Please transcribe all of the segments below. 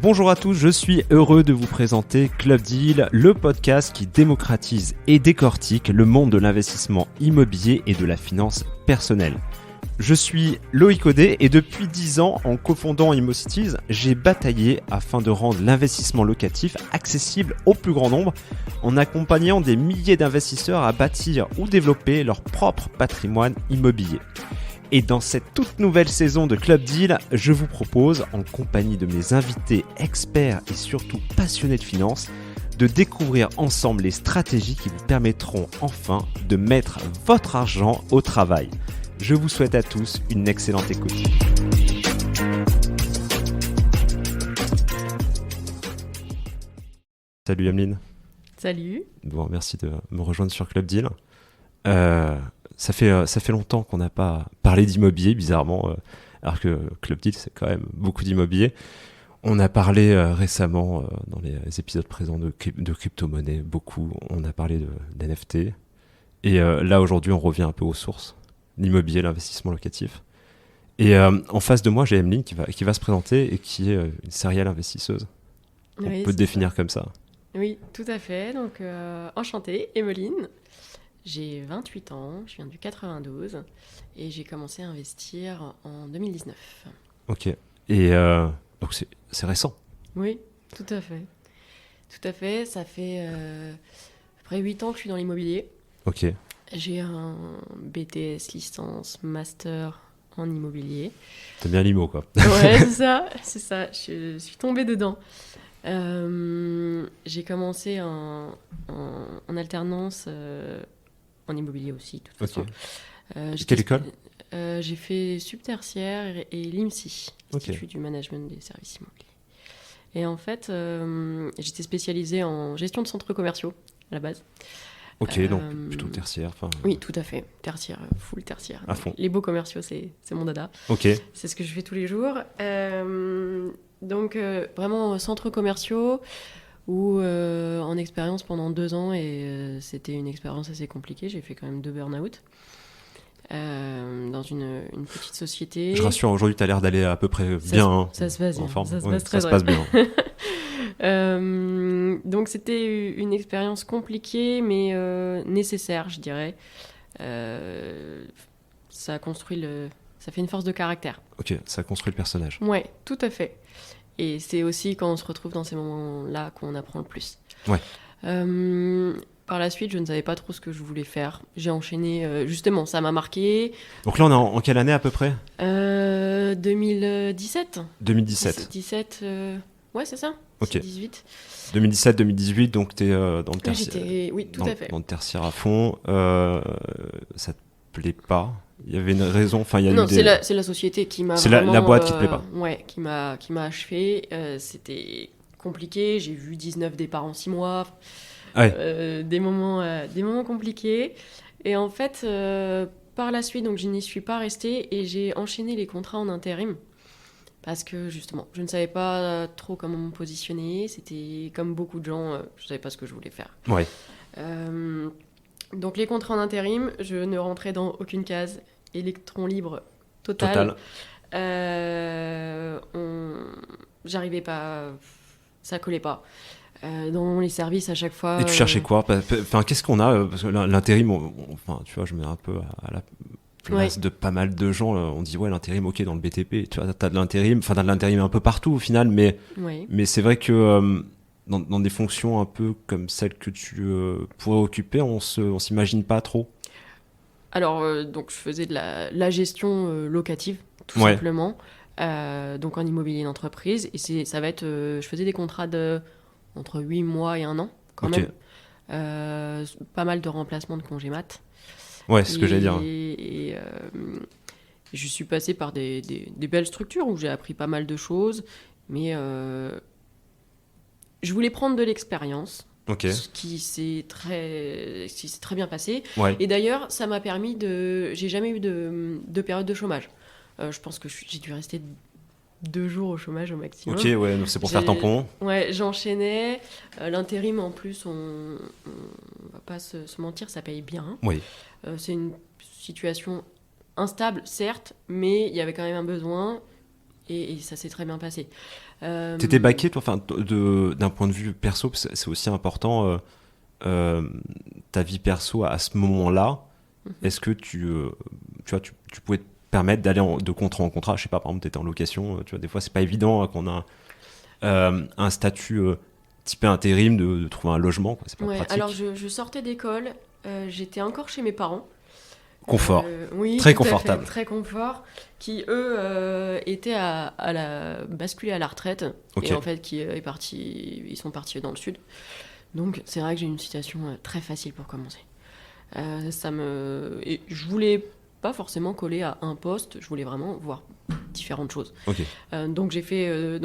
Bonjour à tous, je suis heureux de vous présenter Club Deal, le podcast qui démocratise et décortique le monde de l'investissement immobilier et de la finance personnelle. Je suis Loïc Audet et depuis 10 ans, en cofondant ImmoCities, j'ai bataillé afin de rendre l'investissement locatif accessible au plus grand nombre en accompagnant des milliers d'investisseurs à bâtir ou développer leur propre patrimoine immobilier. Et dans cette toute nouvelle saison de Club Deal, je vous propose, en compagnie de mes invités experts et surtout passionnés de finance, de découvrir ensemble les stratégies qui vous permettront enfin de mettre votre argent au travail. Je vous souhaite à tous une excellente écoute. Salut Ameline. Salut. Bon, merci de me rejoindre sur Club Deal. Ça fait longtemps qu'on n'a pas parlé d'immobilier, bizarrement, alors que Club Deal, c'est quand même beaucoup d'immobilier. On a parlé récemment, dans les épisodes présents, de crypto-monnaie, beaucoup. On a parlé d'NFT. Et là, aujourd'hui, on revient un peu aux sources. L'immobilier, l'investissement locatif. Et en face de moi, j'ai Emeline qui va se présenter et qui est une serial investisseuse. On peut te définir comme ça. Oui, tout à fait. Donc, enchantée, Emeline. J'ai 28 ans, je viens du 92 et j'ai commencé à investir en 2019. Ok. Et donc, c'est récent. Oui, tout à fait. Tout à fait. Ça fait à peu près 8 ans que je suis dans l'immobilier. Ok. J'ai un BTS, licence, master en immobilier. T'aimes bien l'IMO, quoi. Ouais, c'est ça. Je suis tombée dedans. J'ai commencé en alternance en immobilier aussi, de toute façon. Quelle école ? J'ai fait subtertiaire et l'IMSI, Institut Okay. du management des services immobiliers. Et en fait, j'étais spécialisée en gestion de centres commerciaux, à la base. Ok, donc plutôt tertiaire. Oui, tout à fait. Tertiaire, full tertiaire. À fond. Les beaux commerciaux, c'est mon dada. Ok. C'est ce que je fais tous les jours. Donc, vraiment, centres commerciaux ou en expérience pendant 2 ans. Et c'était une expérience assez compliquée. J'ai fait quand même 2 burn-out dans une petite société. Je rassure, aujourd'hui, tu as l'air d'aller à peu près bien. Ça se passe bien. En forme. Ça se Ouais, passe très ça se passe bien. Donc c'était une expérience compliquée mais nécessaire, je dirais. Ça fait une force de caractère. Ok, ça construit le personnage. Ouais, tout à fait. Et c'est aussi quand on se retrouve dans ces moments-là qu'on apprend le plus. Ouais. Par la suite, je ne savais pas trop ce que je voulais faire. J'ai enchaîné, justement, ça m'a marqué. Donc là, on est en quelle année à peu près ? 2017. 2017. 17, ouais, c'est ça. Ok. 18. 2017-2018, donc tu es dans le tertiaire. Oui, tout à fait. Dans le tertiaire à fond. Ça te plaît pas ? Il y avait une raison. Enfin, il y a non, eu des... c'est la société qui m'a C'est vraiment, la boîte qui te plaît pas. Ouais, qui m'a achevé. C'était compliqué. J'ai vu 19 départs en 6 mois. Ouais. Des moments compliqués. Et en fait, par la suite, donc je n'y suis pas restée et j'ai enchaîné les contrats en intérim. Parce que justement, je ne savais pas trop comment me positionner. C'était comme beaucoup de gens, je ne savais pas ce que je voulais faire. Ouais. Donc les contrats en intérim, je ne rentrais dans aucune case. Électron libre total. J'arrivais pas, ça collait pas. Dans les services à chaque fois. Et tu cherchais quoi ? Enfin, qu'est-ce qu'on a ? Parce que l'intérim, enfin, tu vois, je mets un peu à la place de pas mal de gens. On dit ouais, l'intérim, ok, dans le BTP. Tu vois, t'as de l'intérim, enfin, t'as de l'intérim un peu partout au final, mais c'est vrai que dans des fonctions un peu comme celles que tu pourrais occuper, on s'imagine pas trop. Alors, donc je faisais de la gestion locative, tout simplement. Donc en immobilier d'entreprise. Et ça va être, je faisais des contrats entre 8 mois et 1 an, quand même. Pas mal de remplacements de congés mat. Ouais, c'est ce que j'allais dire. Et je suis passée par des belles structures où j'ai appris pas mal de choses. Mais je voulais prendre de l'expérience. Ce qui s'est très bien passé. Ouais. Et d'ailleurs, ça m'a permis j'ai jamais eu de période de chômage. Je pense que j'ai dû rester 2 jours au chômage au maximum. Ok, ouais, donc c'est pour faire tampon. Ouais, j'enchaînais. L'intérim, en plus, on va pas se mentir, ça paye bien. Oui. C'est une situation instable, certes, mais il y avait quand même un besoin. Et ça s'est très bien passé. T'étais baqué, toi, d'un point de vue perso, c'est aussi important, ta vie perso à ce moment-là. Est-ce que tu pouvais te permettre d'aller de contrat en contrat? Je sais pas, par exemple, t'étais en location, tu vois, des fois, c'est pas évident qu'on a un statut typé intérim de trouver un logement, quoi. C'est pas pratique. Alors je sortais d'école, j'étais encore chez mes parents. Confort. Oui, très confortable. Très confort, qui eux étaient basculés à la retraite, et en fait ils sont partis dans le sud. Donc c'est vrai que j'ai une situation très facile pour commencer. Et je voulais pas forcément coller à un poste, je voulais vraiment voir différentes choses. Donc j'ai fait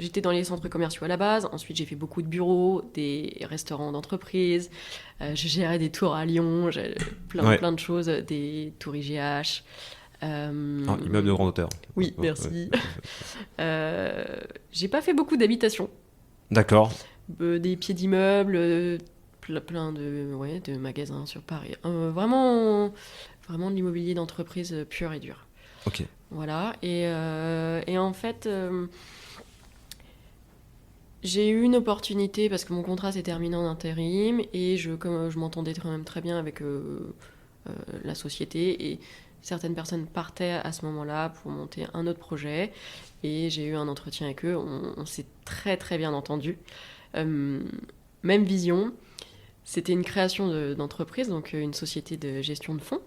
j'étais dans les centres commerciaux à la base, ensuite j'ai fait beaucoup de bureaux, des restaurants d'entreprise, je gérais des tours à Lyon, plein de choses, des tours IGH. Immeuble de grande hauteur. Oui, merci. J'ai pas fait beaucoup d'habitations. D'accord. Des pieds d'immeubles, plein de magasins sur Paris. Vraiment de l'immobilier d'entreprise pur et dur. Ok. Voilà, et en fait... j'ai eu une opportunité parce que mon contrat s'est terminé en intérim et comme je m'entendais quand même très bien avec la société, et certaines personnes partaient à ce moment-là pour monter un autre projet, et j'ai eu un entretien avec eux, on s'est très très bien entendu. Même vision, c'était une création d'entreprise, donc une société de gestion de fonds,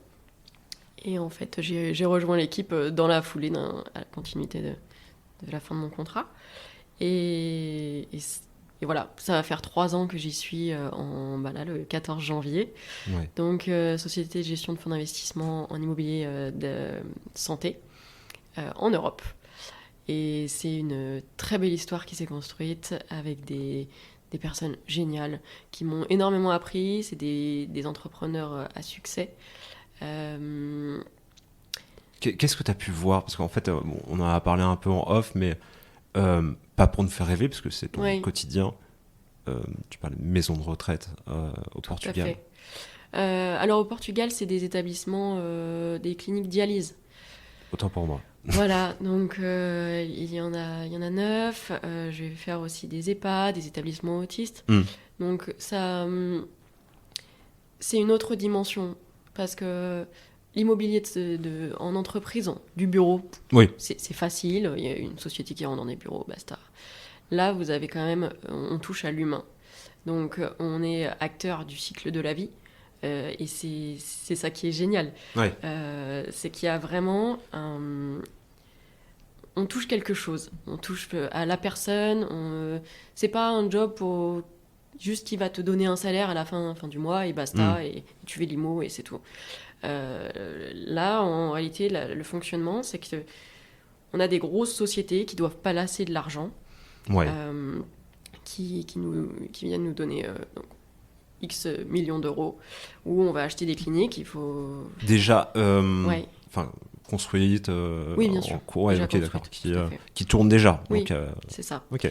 et en fait j'ai rejoint l'équipe dans la foulée, à la continuité de la fin de mon contrat. Et voilà, ça va faire 3 ans que j'y suis le 14 janvier. Ouais. Donc, société de gestion de fonds d'investissement en immobilier de santé en Europe. Et c'est une très belle histoire qui s'est construite avec des personnes géniales qui m'ont énormément appris. C'est des entrepreneurs à succès. Qu'est-ce que tu as pu voir? Parce qu'en fait, on en a parlé un peu en off, mais pas pour nous faire rêver, parce que c'est ton quotidien. Tu parles de maison de retraite au Portugal. Tout à fait. Alors au Portugal, c'est des établissements, des cliniques dialyse. Autant pour moi. Voilà, donc il y en a 9. Je vais faire aussi des EHPAD, des établissements autistes. Donc ça, c'est une autre dimension, parce que l'immobilier en entreprise, du bureau, c'est facile. Il y a une société qui rentre dans des bureaux, basta. Là, vous avez quand même, on touche à l'humain. Donc, on est acteur du cycle de la vie. Et c'est ça qui est génial. C'est qu'il y a vraiment on touche quelque chose. On touche à la personne. C'est pas un job juste qui va te donner un salaire à la fin du mois et basta. Et tu fais l'IMO et c'est tout. Là, en réalité, le fonctionnement, c'est que on a des grosses sociétés qui doivent pas lasser de l'argent, qui viennent nous donner X millions d'euros, où on va acheter des cliniques. Il faut déjà construites, oui, bien sûr. Déjà d'accord, qui tournent déjà. Oui, donc, c'est ça. Ok.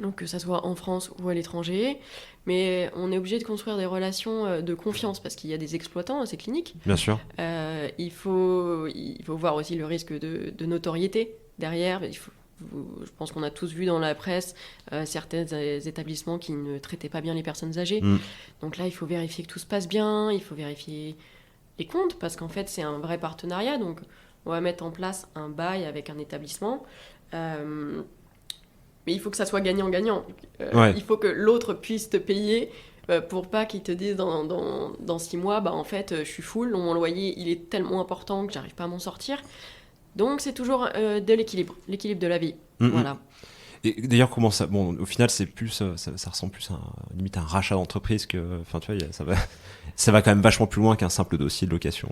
Donc que ça soit en France ou à l'étranger, mais on est obligé de construire des relations de confiance, parce qu'il y a des exploitants à ces cliniques. Bien sûr. Il faut voir aussi le risque de notoriété derrière. Je pense qu'on a tous vu dans la presse certains établissements qui ne traitaient pas bien les personnes âgées. Donc là, il faut vérifier que tout se passe bien, il faut vérifier les comptes, parce qu'en fait, c'est un vrai partenariat. Donc on va mettre en place un bail avec un établissement. Mais il faut que ça soit gagnant-gagnant. Il faut que l'autre puisse te payer pour pas qu'ils te disent dans 6 mois, en fait, je suis full, mon loyer, il est tellement important que j'arrive pas à m'en sortir. Donc, c'est toujours de l'équilibre de la vie. Voilà. Et d'ailleurs, comment ça... Bon, au final, c'est plus, ça ressemble plus à limite un rachat d'entreprise que... Enfin, tu vois, ça va quand même vachement plus loin qu'un simple dossier de location.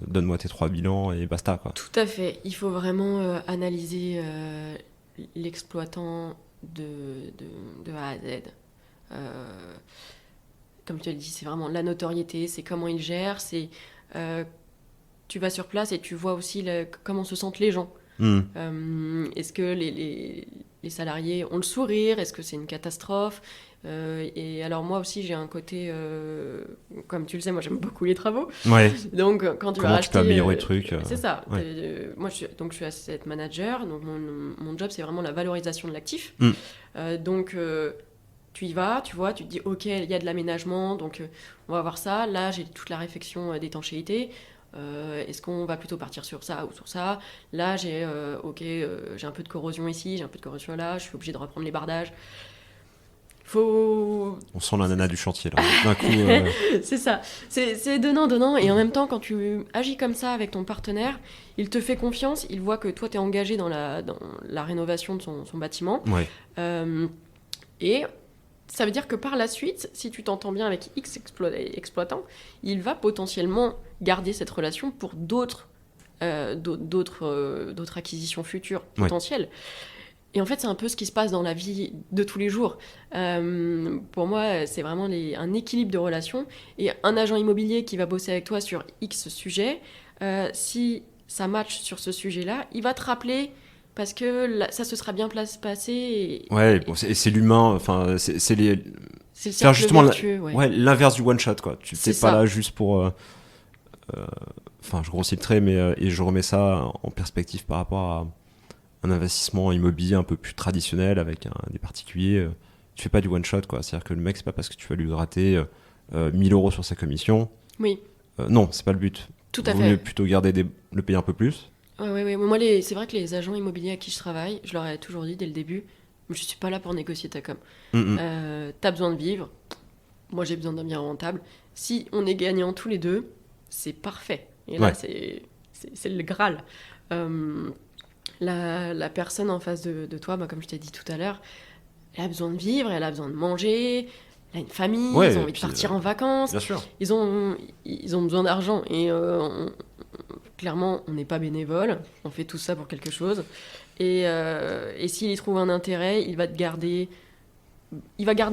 Donne-moi tes 3 bilans et basta, quoi. Tout à fait. Il faut vraiment analyser l'exploitant de A à Z. Comme tu l'as dit, c'est vraiment la notoriété, c'est comment il gère, c'est... tu vas sur place et tu vois aussi comment se sentent les gens. Est-ce que les salariés ont le sourire? Est-ce que c'est une catastrophe? Et alors moi aussi j'ai un côté, comme tu le sais, moi j'aime beaucoup les travaux. Ouais. Donc quand tu vas Comment racheter, tu peux améliorer le truc c'est ça. Ouais. Moi je suis asset manager, donc mon job c'est vraiment la valorisation de l'actif. Donc tu y vas, tu vois, tu te dis ok, il y a de l'aménagement, donc on va voir ça. Là j'ai toute la réflexion d'étanchéité. Est-ce qu'on va plutôt partir sur ça ou sur ça? Là j'ai j'ai un peu de corrosion ici, j'ai un peu de corrosion là, je suis obligée de reprendre les bardages. On sent la nana du chantier là. D'un coup. C'est ça. C'est donnant. Et en même temps, quand tu agis comme ça avec ton partenaire, il te fait confiance, il voit que toi, tu es engagé dans la rénovation de son bâtiment. Ouais. Et ça veut dire que par la suite, si tu t'entends bien avec X exploitant, il va potentiellement garder cette relation pour d'autres acquisitions futures potentielles. Et en fait, c'est un peu ce qui se passe dans la vie de tous les jours. Pour moi, c'est vraiment un équilibre de relations. Et un agent immobilier qui va bosser avec toi sur X sujet, si ça match sur ce sujet-là, il va te rappeler parce que ça se sera bien passé. Ouais, bon, c'est l'humain. Enfin, c'est les. C'est le cercle justement vertueux, l'inverse du one shot, quoi. Tu n'es pas là juste pour. Enfin, je grossis le trait, mais et je remets ça en perspective par rapport à un investissement immobilier un peu plus traditionnel avec des particuliers. Tu fais pas du one shot, quoi. C'est-à-dire que le mec, c'est pas parce que tu vas lui gratter 1000 euros sur sa commission. Oui. Non, c'est pas le but. Tout à fait. Vaut mieux plutôt le payer un peu plus. Ouais. Moi, c'est vrai que les agents immobiliers à qui je travaille, je leur ai toujours dit dès le début, je suis pas là pour négocier ta com. T'as besoin de vivre. Moi, j'ai besoin d'un bien rentable. Si on est gagnants tous les deux, c'est parfait. Et là, c'est le Graal. La personne en face de toi, comme je t'ai dit tout à l'heure, elle a besoin de vivre, elle a besoin de manger, elle a une famille, ils ont envie de partir en vacances. Bien sûr. Ils ont besoin d'argent. Et clairement, on n'est pas bénévole, on fait tout ça pour quelque chose. Et s'il y trouve un intérêt, il va garder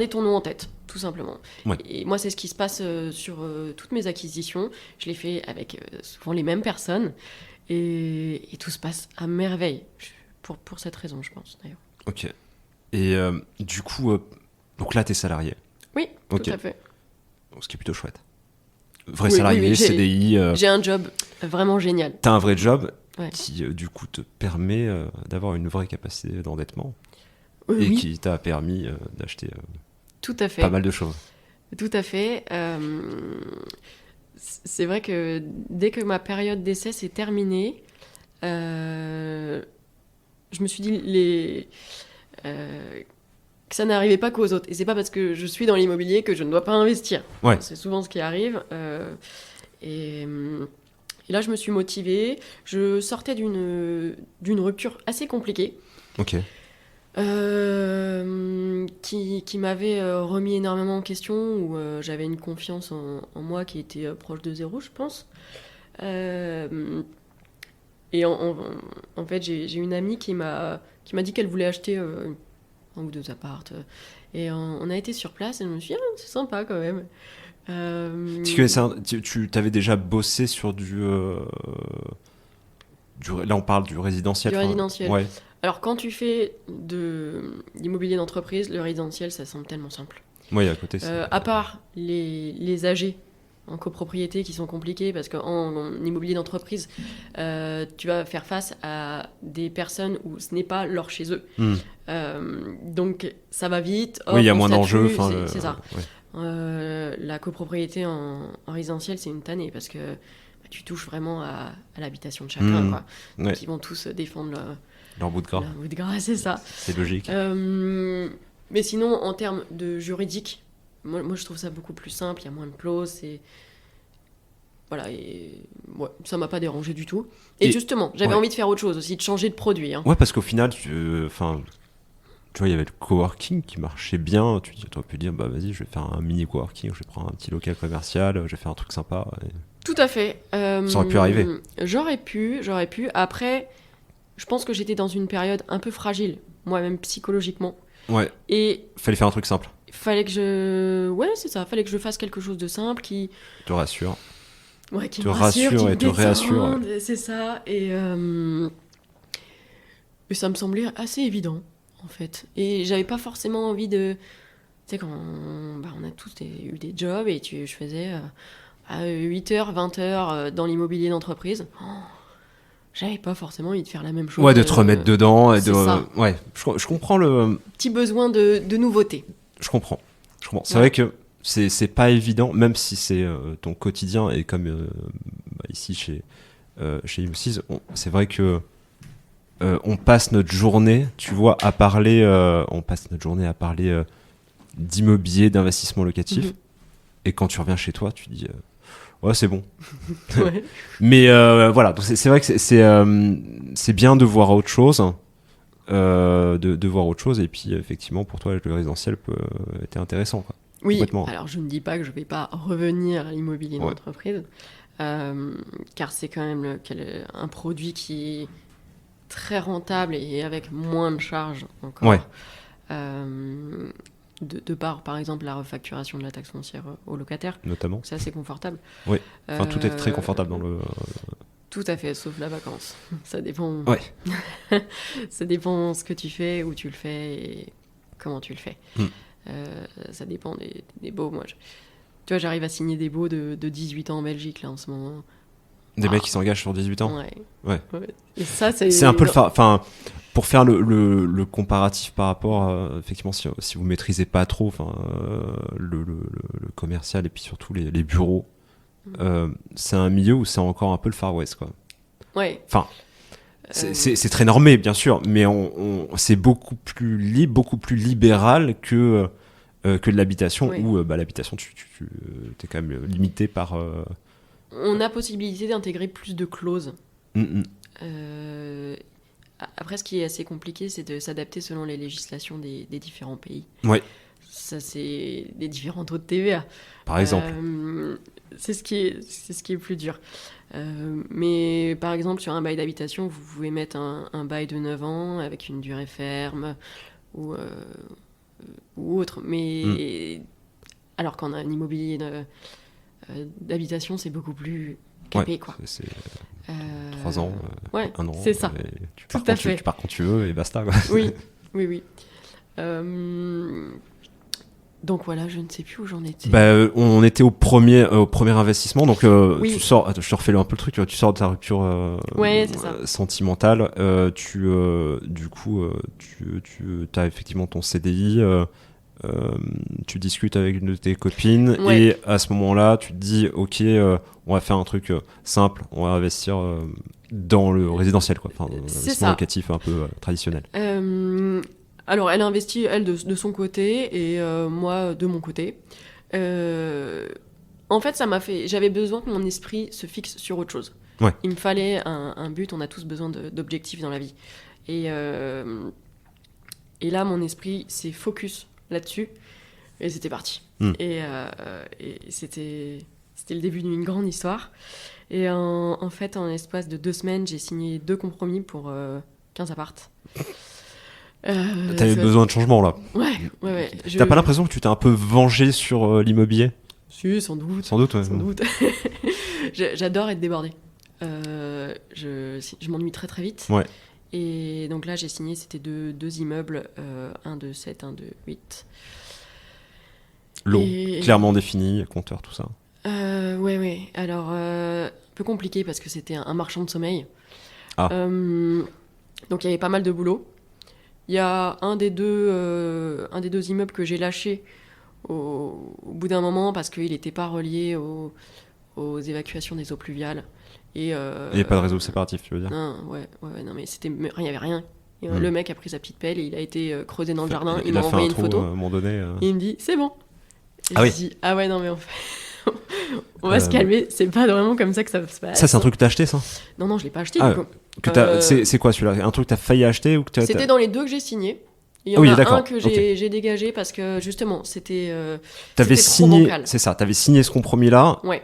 ton nom en tête, tout simplement. Ouais. Et moi, c'est ce qui se passe sur toutes mes acquisitions. Je les fais avec souvent les mêmes personnes. Et tout se passe à merveille. Pour cette raison, je pense, d'ailleurs. Ok. Et du coup, donc là, t'es salarié. Oui, tout à fait. Ce qui est plutôt chouette. Vrai salarié, CDI. J'ai un job vraiment génial. T'as un vrai job qui, du coup, te permet d'avoir une vraie capacité d'endettement. Et qui t'a permis d'acheter tout à fait. Pas mal de choses. Tout à fait. C'est vrai que dès que ma période d'essai s'est terminée, je me suis dit que ça n'arrivait pas qu'aux autres. Et c'est pas parce que je suis dans l'immobilier que je ne dois pas investir. Ouais. C'est souvent ce qui arrive. Et là, je me suis motivée. Je sortais d'une rupture assez compliquée. Ok. Qui m'avait remis énormément en question, où j'avais une confiance en moi qui était proche de zéro, je pense. Et en fait, j'ai une amie qui m'a dit qu'elle voulait acheter un ou deux appartes. Et on a été sur place et je me suis dit, c'est sympa quand même. Tu t'avais déjà bossé sur là, on parle du résidentiel. Du résidentiel. Ouais. Alors, quand tu fais de l'immobilier d'entreprise, le résidentiel, ça semble tellement simple. Oui, à côté. À part les AG en copropriété qui sont compliqués, parce qu'en immobilier d'entreprise, tu vas faire face à des personnes où ce n'est pas leur chez eux. Donc, ça va vite. Oui, il y a moins d'enjeux. C'est ça. Ouais. La copropriété en résidentiel, c'est une tannée, parce que tu touches vraiment à l'habitation de chacun. Quoi. Ouais. Donc, ils vont tous défendre leur bout de gras. Leur bout de gras, c'est ça. C'est logique. Mais sinon, en termes de juridique, moi je trouve ça beaucoup plus simple, il y a moins de clauses, voilà, et ouais, ça m'a pas dérangé du tout. Et justement, j'avais envie de faire autre chose aussi, de changer de produit. Hein. Ouais, parce qu'au final, tu vois, il y avait le coworking qui marchait bien. Tu aurais pu dire, bah vas-y, je vais faire un mini coworking, je vais prendre un petit local commercial, je vais faire un truc sympa. Tout à fait. Ça aurait pu arriver. J'aurais pu. Après, je pense que j'étais dans une période un peu fragile, moi-même psychologiquement. Ouais. Et fallait faire un truc simple. Fallait que je fasse quelque chose de simple qui te rassure. Ouais, qui te me rassure, rassure qui et te réassure. C'est ça. Et ça me semblait assez évident, en fait. Et j'avais pas forcément envie de sais, quand on a tous eu des jobs et je faisais à 8h, 20h dans l'immobilier d'entreprise. J'avais pas forcément envie de faire la même chose. Ouais, de te remettre dedans. Et c'est ça. Ouais, je comprends le... Petit besoin de nouveauté. Je comprends. C'est vrai que c'est pas évident, même si c'est ton quotidien, et comme ici chez Imo6, c'est vrai que on passe notre journée, tu vois, à parler d'immobilier, d'investissement locatif, et quand tu reviens chez toi, tu dis ouais, c'est bon. Ouais. Mais voilà, donc c'est vrai que c'est bien de voir autre chose, de voir autre chose, et puis effectivement pour toi le résidentiel peut être intéressant, quoi. Oui, alors je ne dis pas que je ne vais pas revenir à l'immobilier d'entreprise, car c'est quand même un produit qui est très rentable et avec moins de charges encore. Ouais. De par exemple, la refacturation de la taxe foncière aux locataires. Notamment. C'est assez confortable. Oui, enfin tout est très confortable dans le... Tout à fait, sauf la vacance. Ça dépend. Ouais. Ça dépend ce que tu fais, où tu le fais et comment tu le fais. Ça dépend des baux. Moi, tu vois, j'arrive à signer des baux de 18 ans en Belgique, là, en ce moment. Des mecs qui s'engagent sur 18 ans. Ouais. Et ça, c'est un peu le... Enfin, pour faire le comparatif par rapport, effectivement, si vous maîtrisez pas trop le commercial et puis surtout les bureaux, c'est un milieu où c'est encore un peu le Far West, quoi. Ouais. Enfin, c'est très normé, bien sûr, mais c'est beaucoup plus libre, beaucoup plus libéral que de l'habitation, où l'habitation, tu es quand même limité par... On a possibilité d'intégrer plus de clauses. Après, ce qui est assez compliqué, c'est de s'adapter selon les législations des différents pays. Ouais. Ça, c'est des différents taux de TVA. Par exemple. C'est ce qui est plus dur. Mais par exemple, sur un bail d'habitation, vous pouvez mettre un bail de 9 ans avec une durée ferme ou autre. Mais alors qu'en un immobilier d'habitation, c'est beaucoup plus capé, quoi. C'est 3 ans, 1 an. C'est ça. Tu pars quand tu veux et basta, quoi. Oui. Donc voilà, je ne sais plus où j'en étais. On était au premier investissement, donc tu sors, je te refais un peu le truc, tu sors de ta rupture sentimentale, du coup tu as effectivement ton CDI, tu discutes avec une de tes copines, et à ce moment-là tu te dis ok, on va faire un truc simple, on va investir dans le résidentiel, quoi, enfin investissement locatif un peu traditionnel. Alors, elle a investi, elle, de son côté, et moi, de mon côté. En fait, j'avais besoin que mon esprit se fixe sur autre chose. Ouais. Il me fallait un but, on a tous besoin d'objectifs dans la vie. Et là, mon esprit s'est focus là-dessus, et c'était parti. Et c'était le début d'une grande histoire. Et en fait, en l'espace de 2 semaines, j'ai signé 2 compromis pour 15 apparts. T'avais besoin de changement, là. Ouais. T'as pas l'impression que tu t'es un peu vengé sur l'immobilier ? Si, sans doute. Sans doute. J'adore être débordée. Je m'ennuie très très vite. Ouais. Et donc là, j'ai signé, c'était deux immeubles, un de 7, un de 8. Long, clairement défini, compteur, tout ça. Ouais. Alors, un peu compliqué parce que c'était un marchand de sommeil. Ah. Donc il y avait pas mal de boulot. Il y a un des deux immeubles que j'ai lâché au bout d'un moment parce qu'il n'était pas relié aux évacuations des eaux pluviales. Il n'y a pas de réseau séparatif, tu veux dire ? Non, non, mais il n'y avait rien. Et, le mec a pris sa petite pelle et il a été creusé dans le jardin. Il m'a envoyé une photo. À un moment donné, et il me dit, c'est bon. Et je dis, ah ouais, non, mais en fait, on va se calmer. C'est pas vraiment comme ça que ça se passe. Ça, c'est un truc que t'as acheté, ça ? Non, je l'ai pas acheté. C'est quoi celui-là ? Un truc que t'as failli acheter ou que C'était dans les 2 que j'ai signés. Il y en a un que j'ai dégagé parce que justement, c'était signé, trop bancal. C'est ça, t'avais signé ce compromis-là. Ouais.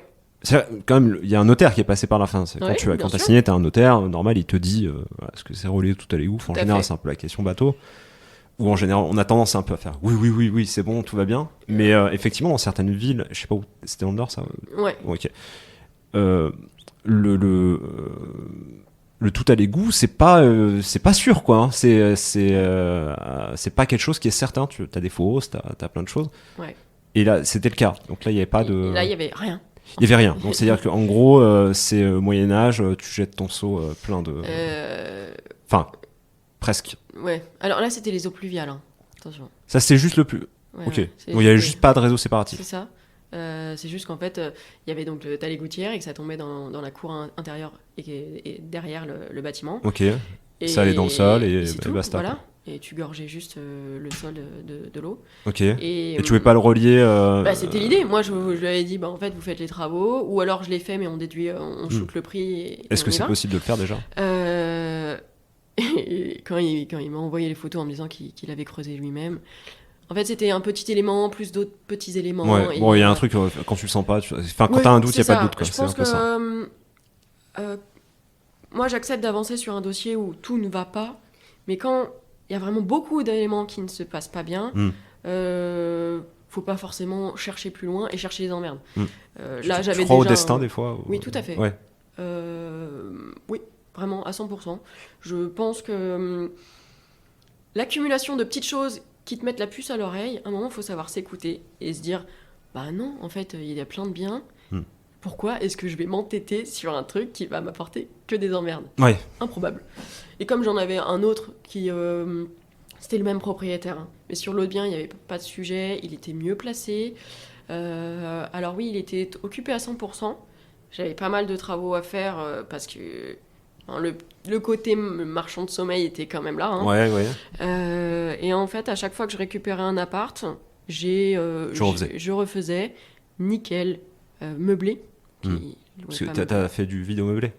Quand même, il y a un notaire qui est passé par la fin. Quand t'as signé, t'as un notaire, normal, il te dit est-ce que c'est relié, tout allait ouf. En général, c'est un peu la question bateau. Ou en général, on a tendance un peu à faire oui, c'est bon, tout va bien. Mais effectivement, dans certaines villes, je sais pas où, c'était dans le Nord, ça ? Ouais. Ok. le tout à l'égout, c'est pas sûr, quoi. Hein. C'est pas quelque chose qui est certain. Tu as des fausses, t'as plein de choses. Ouais. Et là, c'était le cas. Donc là, il y avait pas de. Là, il y avait rien. Il y avait rien. Donc c'est-à-dire qu'en gros, c'est Moyen Âge, tu jettes ton seau plein de. Enfin, presque. Ouais. Alors là, c'était les eaux pluviales. Hein. Attention. Ça, c'est juste le plus. Ouais, ok. Ouais, donc il y avait juste pas de réseau séparatif. C'est ça. C'est juste qu'en fait, il y avait donc t'as les gouttières et que ça tombait dans la cour intérieure et derrière le bâtiment. Ok. Et ça allait dans le sol et c'est tout, basta. voilà. Et tu gorgeais juste le sol de l'eau. Ok. Et tu pouvais pas le relier. Bah, c'était l'idée. Moi, je lui avais dit, bah, en fait, vous faites les travaux, ou alors je l'ai fait, mais on déduit, on shoot le prix. Est-ce que c'est possible de le faire déjà et quand il m'a envoyé les photos en me disant qu'il avait creusé lui-même. En fait, c'était un petit élément, plus d'autres petits éléments. Ouais, bon, il y a un truc, quand tu le sens pas, enfin, quand t'as un doute, il n'y a pas de doute. Quoi. Je pense que moi, j'accepte d'avancer sur un dossier où tout ne va pas, mais quand il y a vraiment beaucoup d'éléments qui ne se passent pas bien, faut pas forcément chercher plus loin et chercher les emmerdes. Là, j'avais crois déjà au destin, des fois Oui, tout à fait. Ouais. Oui, vraiment, à 100%. Je pense que l'accumulation de petites choses qui te mettent la puce à l'oreille, à un moment, il faut savoir s'écouter et se dire, bah non, en fait, il y a plein de biens. Pourquoi est-ce que je vais m'entêter sur un truc qui va m'apporter que des emmerdes ? Ouais. Improbable. Et comme j'en avais un autre qui... c'était le même propriétaire. Hein. Mais sur l'autre bien, il n'y avait pas de sujet. Il était mieux placé. Alors oui, il était occupé à 100%. J'avais pas mal de travaux à faire parce que le côté marchand de sommeil était quand même là. Hein. Ouais. Et en fait, à chaque fois que je récupérais un appart, je refaisais nickel, meublé. Parce que t'as fait du vidéo meublé.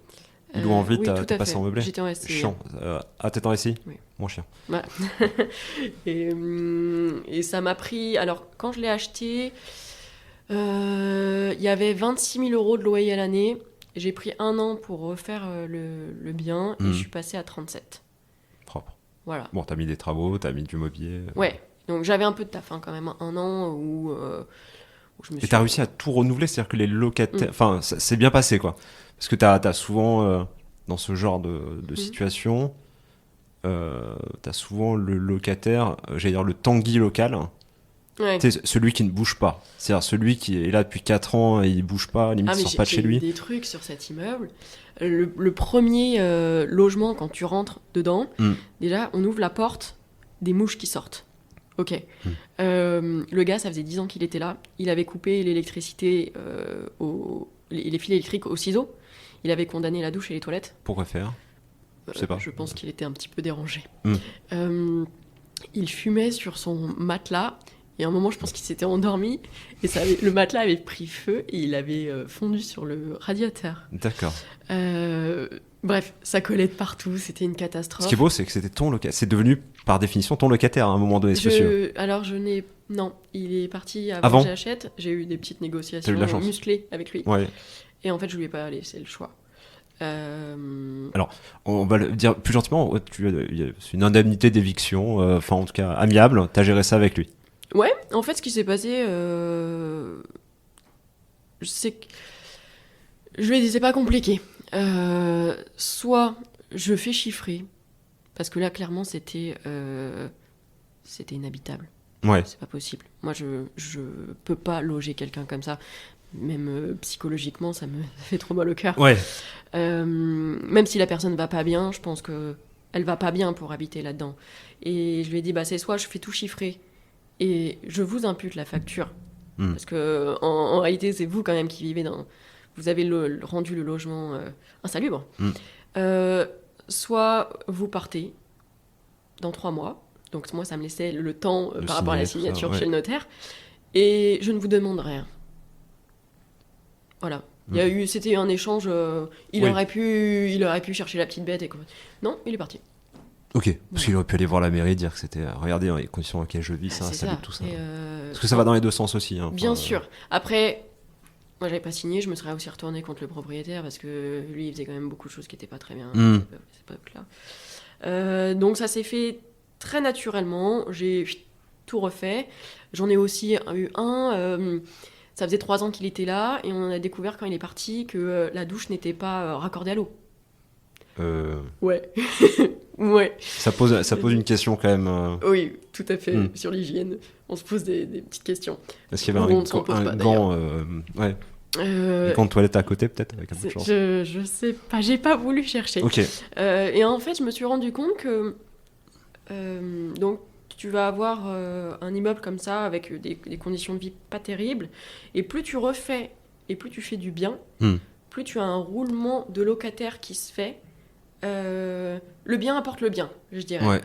Ils louent en vide, oui, t'as passé en meublé. J'étais en SCI. Chiant. T'étais en SCI ? Oui. Mon chien. Voilà. Et ça m'a pris... Alors, quand je l'ai acheté, il y avait 26 000 € de loyer à l'année. J'ai pris 1 an pour refaire le bien et je suis passée à 37. Propre. Voilà. Bon, t'as mis des travaux, t'as mis du mobilier. Ouais. Donc, j'avais un peu de taf, hein, quand même. 1 an où je me suis... Et t'as réussi à tout renouveler, c'est-à-dire que les locataires... Enfin, c'est bien passé, quoi. Parce que t'as souvent, dans ce genre de situation, t'as souvent le locataire, j'allais dire le Tanguy local, ouais. Celui qui ne bouge pas. C'est-à-dire celui qui est là depuis 4 ans et il bouge pas, limite il sort pas de chez lui. J'ai des trucs sur cet immeuble. Le premier logement, quand tu rentres dedans, déjà, on ouvre la porte, des mouches qui sortent. Ok. Le gars, ça faisait 10 ans qu'il était là. Il avait coupé l'électricité, les fils électriques au ciseau. Il avait condamné la douche et les toilettes. Pourquoi faire ? Je sais pas. Je pense qu'il était un petit peu dérangé. Il fumait sur son matelas. Et à un moment, je pense qu'il s'était endormi. Et le matelas avait pris feu et il avait fondu sur le radiateur. D'accord. Bref, ça collait de partout. C'était une catastrophe. Ce qui est beau, c'est que c'était ton locataire. C'est devenu, par définition, ton locataire à un moment donné, Alors, je n'ai... Non, il est parti avant que j'achète. J'ai eu des petites négociations musclées avec lui. Ouais. Et en fait, je lui ai pas laissé le choix. Alors, on va le dire plus gentiment. C'est une indemnité d'éviction, enfin en tout cas amiable. T'as géré ça avec lui. Ouais. En fait, ce qui s'est passé, c'est que je lui ai dit c'est pas compliqué. Soit je fais chiffrer, parce que là clairement c'était inhabitable. Ouais. C'est pas possible. Moi, je peux pas loger quelqu'un comme ça. Même psychologiquement, ça me fait trop mal au cœur. Ouais. Même si la personne va pas bien, je pense que elle va pas bien pour habiter là-dedans. Et je lui ai dit, c'est soit je fais tout chiffrer et je vous impute la facture. Parce que en réalité, c'est vous quand même qui vivez dans... Vous avez rendu le logement insalubre. Soit vous partez dans 3 mois. Donc moi, ça me laissait le temps par rapport à la signature chez le notaire. Et je ne vous demande rien. Voilà. C'était un échange. Il aurait pu chercher la petite bête. Non, il est parti. Ok. Parce qu'il aurait pu aller voir la mairie, dire que c'était... Regardez, dans les conditions dans lesquelles je vis, ça tout ça. Parce que ça va dans les deux sens aussi. Hein. Bien sûr. Après, moi, j'avais pas signé. Je me serais aussi retournée contre le propriétaire parce que lui, il faisait quand même beaucoup de choses qui n'étaient pas très bien. C'est pas là. Donc ça s'est fait très naturellement. J'ai tout refait. J'en ai aussi eu un... ça faisait 3 ans qu'il était là et on a découvert quand il est parti que la douche n'était pas raccordée à l'eau. Ouais. Ouais. Ça pose une question quand même. Oui, tout à fait. Sur l'hygiène, on se pose des petites questions. Est-ce qu'il y avait un gant ouais. Un gant de toilette à côté, peut-être, avec un peu de chance. Je sais pas, j'ai pas voulu chercher. Ok. Et en fait, je me suis rendu compte que donc tu vas avoir un immeuble comme ça avec des conditions de vie pas terribles, et plus tu refais et plus tu fais du bien, plus tu as un roulement de locataires qui se fait. Le bien apporte le bien, je dirais. Ouais,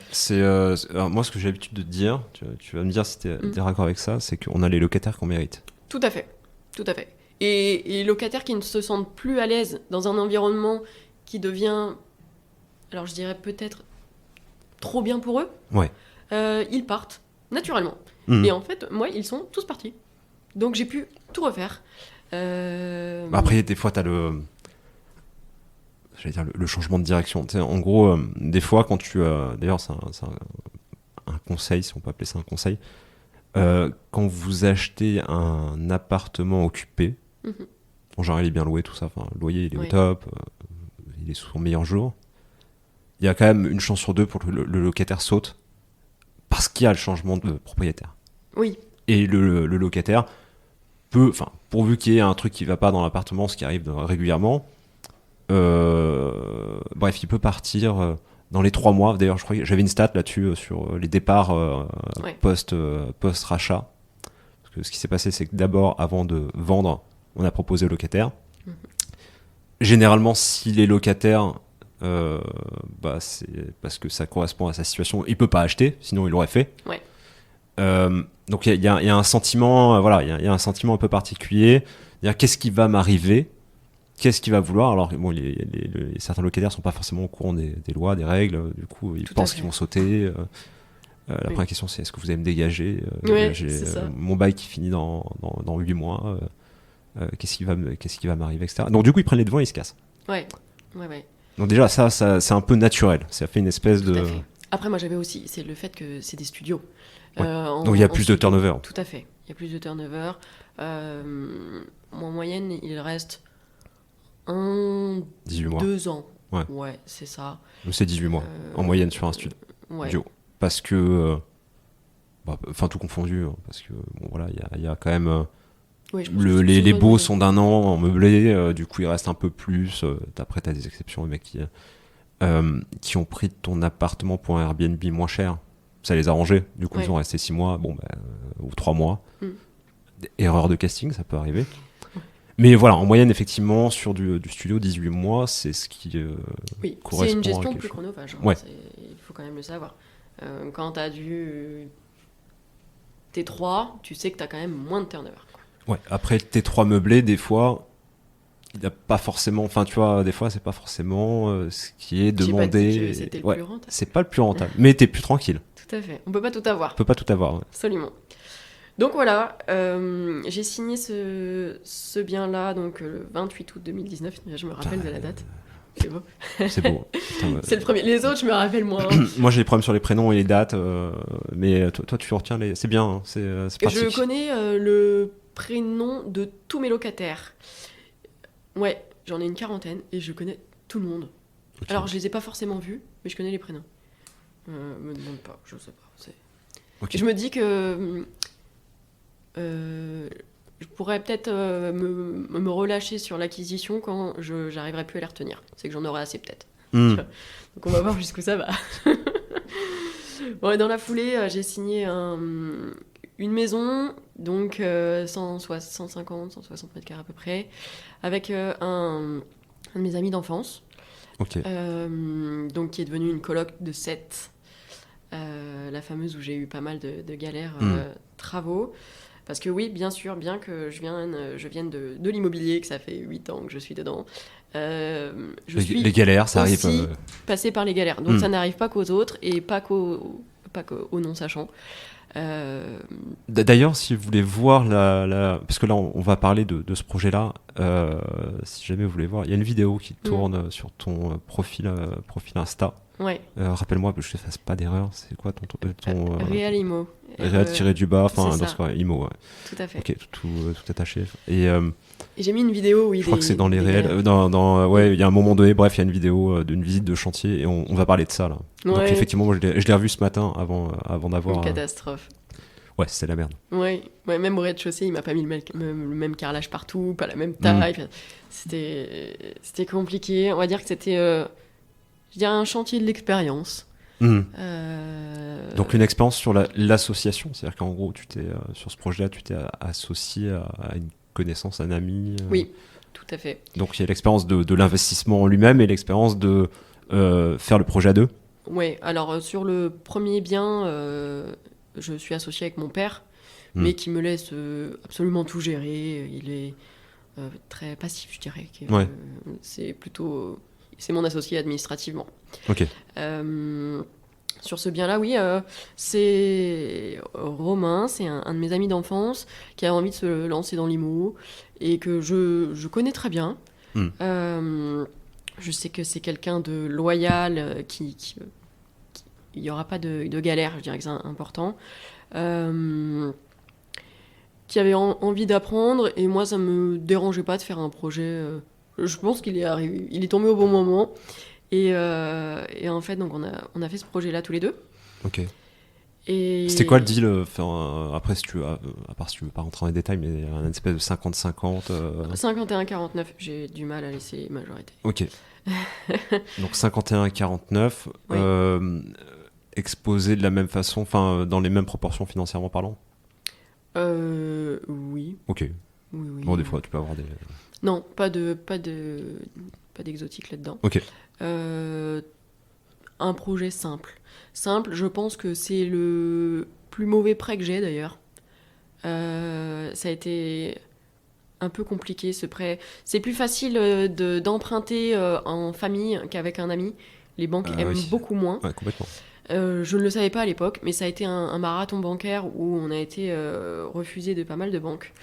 alors moi, ce que j'ai l'habitude de dire, tu vas me dire si tu es d'accord avec ça, c'est qu'on a les locataires qu'on mérite. Tout à fait, tout à fait. Et les locataires qui ne se sentent plus à l'aise dans un environnement qui devient, alors je dirais peut-être trop bien pour eux, ouais. Ils partent naturellement. Et en fait, moi, ils sont tous partis. Donc j'ai pu tout refaire. Après, des fois, tu as le changement de direction. Tu sais, en gros, des fois, quand tu... D'ailleurs, c'est un conseil, si on peut appeler ça un conseil. Quand vous achetez un appartement occupé, en général, il est bien loué, tout ça. Enfin, le loyer, il est au top. Il est sous son meilleur jour. Il y a quand même une chance sur deux pour que le locataire saute parce qu'il y a le changement de propriétaire. Oui. Et le locataire peut... Enfin, pourvu qu'il y ait un truc qui ne va pas dans l'appartement, ce qui arrive régulièrement... bref, il peut partir dans les 3 mois. D'ailleurs, je crois que j'avais une stat là-dessus sur les départs post-rachat. Parce que ce qui s'est passé, c'est que d'abord, avant de vendre, on a proposé aux locataires. Généralement, si les locataires, c'est parce que ça correspond à sa situation, il peut pas acheter, sinon il l'aurait fait. Ouais. Donc il y a un sentiment, il y a un sentiment un peu particulier. Qu'est-ce qui va m'arriver ? Qu'est-ce qu'il va vouloir ? Alors, bon, certains locataires ne sont pas forcément au courant des lois, des règles. Du coup, ils pensent qu'ils vont sauter. La première question, c'est est-ce que vous allez me dégager ? C'est ça. Mon bail qui finit dans 8 mois. Qu'est-ce qui va m'arriver, etc. Donc, du coup, ils prennent les devants et ils se cassent. Ouais. Donc, déjà, ça c'est un peu naturel. Ça fait une espèce de... Après, moi, j'avais aussi... C'est le fait que c'est des studios. Ouais. Donc, il y a plus de turnover. Tout à fait. Il y a plus de turnover. En moyenne, il reste... 18 mois. 2 ans. Ouais, c'est ça. Donc c'est 18 mois en moyenne sur un studio. Parce que, tout confondu, parce que il y a quand même les baux sont d'1 an en meublé, du coup il reste un peu plus. Après t'as des exceptions, les mecs qui ont pris ton appartement pour un Airbnb moins cher, ça les a arrangés. Du coup ils ont resté 6 mois, ou 3 mois. Erreur de casting, ça peut arriver. Mais voilà, en moyenne, effectivement, sur du studio, 18 mois, c'est ce qui correspond à c'est une gestion quelque plus chose. chronophage. Il faut quand même le savoir. Quand tu as du T3, tu sais que tu as quand même moins de turnover. Ouais, après le T3 meublé, des fois, il n'y a pas forcément... Enfin, tu vois, des fois, c'est pas forcément ce qui est demandé. J'ai pas dit que c'était le plus rentable. C'est pas le plus rentable, mais t'es plus tranquille. Tout à fait. On peut pas tout avoir. On peut pas tout avoir, Absolument. Donc voilà, j'ai signé ce bien-là donc, le 28 août 2019, je me rappelle de la date. C'est beau. C'est beau. Putain, c'est le premier. Les autres, je me rappelle moins. Moi, j'ai des problèmes sur les prénoms et les dates, mais toi, tu retiens les... C'est bien, hein, c'est pratique. Je connais le prénom de tous mes locataires. Ouais, j'en ai une 40aine et je connais tout le monde. Okay. Alors, je les ai pas forcément vus, mais je connais les prénoms. Me demande pas, je sais pas. Okay. Je me dis que... je pourrais peut-être me relâcher sur l'acquisition quand j'arriverai plus à les retenir. C'est que j'en aurai assez peut-être. Donc on va voir jusqu'où ça va. Bon, dans la foulée, j'ai signé une maison, donc 150, 160 mètres carrés à peu près, avec un de mes amis d'enfance, donc qui est devenu une coloc de 7, la fameuse où j'ai eu pas mal de galères, travaux. Parce que oui, bien sûr, bien que je vienne de l'immobilier, que ça fait 8 ans que je suis dedans, les galères, ça arrive. Passer par les galères. Donc ça n'arrive pas qu'aux autres et pas qu'aux non-sachants. D'ailleurs, si vous voulez voir parce que là, on va parler de ce projet-là. Si jamais vous voulez voir, il y a une vidéo qui tourne sur ton profil Insta. Ouais. Rappelle-moi que je ne fasse pas d'erreur. C'est quoi ton Real Imo. Real-du-bas, enfin dans ce cas, Imo. Ouais. Tout à fait. Ok, tout attaché. Et j'ai mis une vidéo où je crois que c'est dans les réels. Ouais, il y a un moment donné, bref, il y a une vidéo d'une visite de chantier et on va parler de ça là. Ouais. Donc effectivement, moi, je l'ai revu ce matin avant d'avoir. Une catastrophe. Ouais, c'est la merde. Ouais, même au rez-de-chaussée, il m'a pas mis le même carrelage partout, pas la même taille. C'était compliqué. On va dire que c'était je dirais un chantier de l'expérience. Donc une expérience sur l'association, c'est-à-dire qu'en gros, sur ce projet-là, tu t'es associé à une connaissance, un ami. Oui, tout à fait. Donc il y a l'expérience de l'investissement en lui-même et l'expérience de faire le projet à deux. Oui, alors sur le premier bien, je suis associée avec mon père, mais qui me laisse absolument tout gérer. Il est très passif, je dirais. C'est mon associé administrativement. Ok. Sur ce bien-là, oui, c'est Romain, c'est un de mes amis d'enfance qui a envie de se lancer dans l'IMO et que je connais très bien. Je sais que c'est quelqu'un de loyal, il n'y aura pas de galère, je dirais que c'est important. Qui avait envie d'apprendre, et moi, ça me dérangeait pas de faire un projet. Je pense qu'il est arrivé, il est tombé au bon moment. Et en fait, donc on a fait ce projet-là tous les deux. Ok. Et... C'était quoi le deal après, si tu veux, à part si tu veux pas rentrer dans les détails, mais un espèce de 50-50 51-49, j'ai du mal à laisser majorité. Ok. Donc 51-49, oui. Exposé de la même façon, enfin dans les mêmes proportions financièrement parlant. Oui. Ok. Oui. Bon, des fois, tu peux avoir des... Non, pas d'exotique là-dedans. Ok. Un projet simple. Simple, je pense que c'est le plus mauvais prêt que j'ai d'ailleurs. Ça a été un peu compliqué ce prêt. C'est plus facile d'emprunter en famille qu'avec un ami. Les banques aiment beaucoup moins. Ouais, complètement. Je ne le savais pas à l'époque, mais ça a été un marathon bancaire où on a été refusé de pas mal de banques.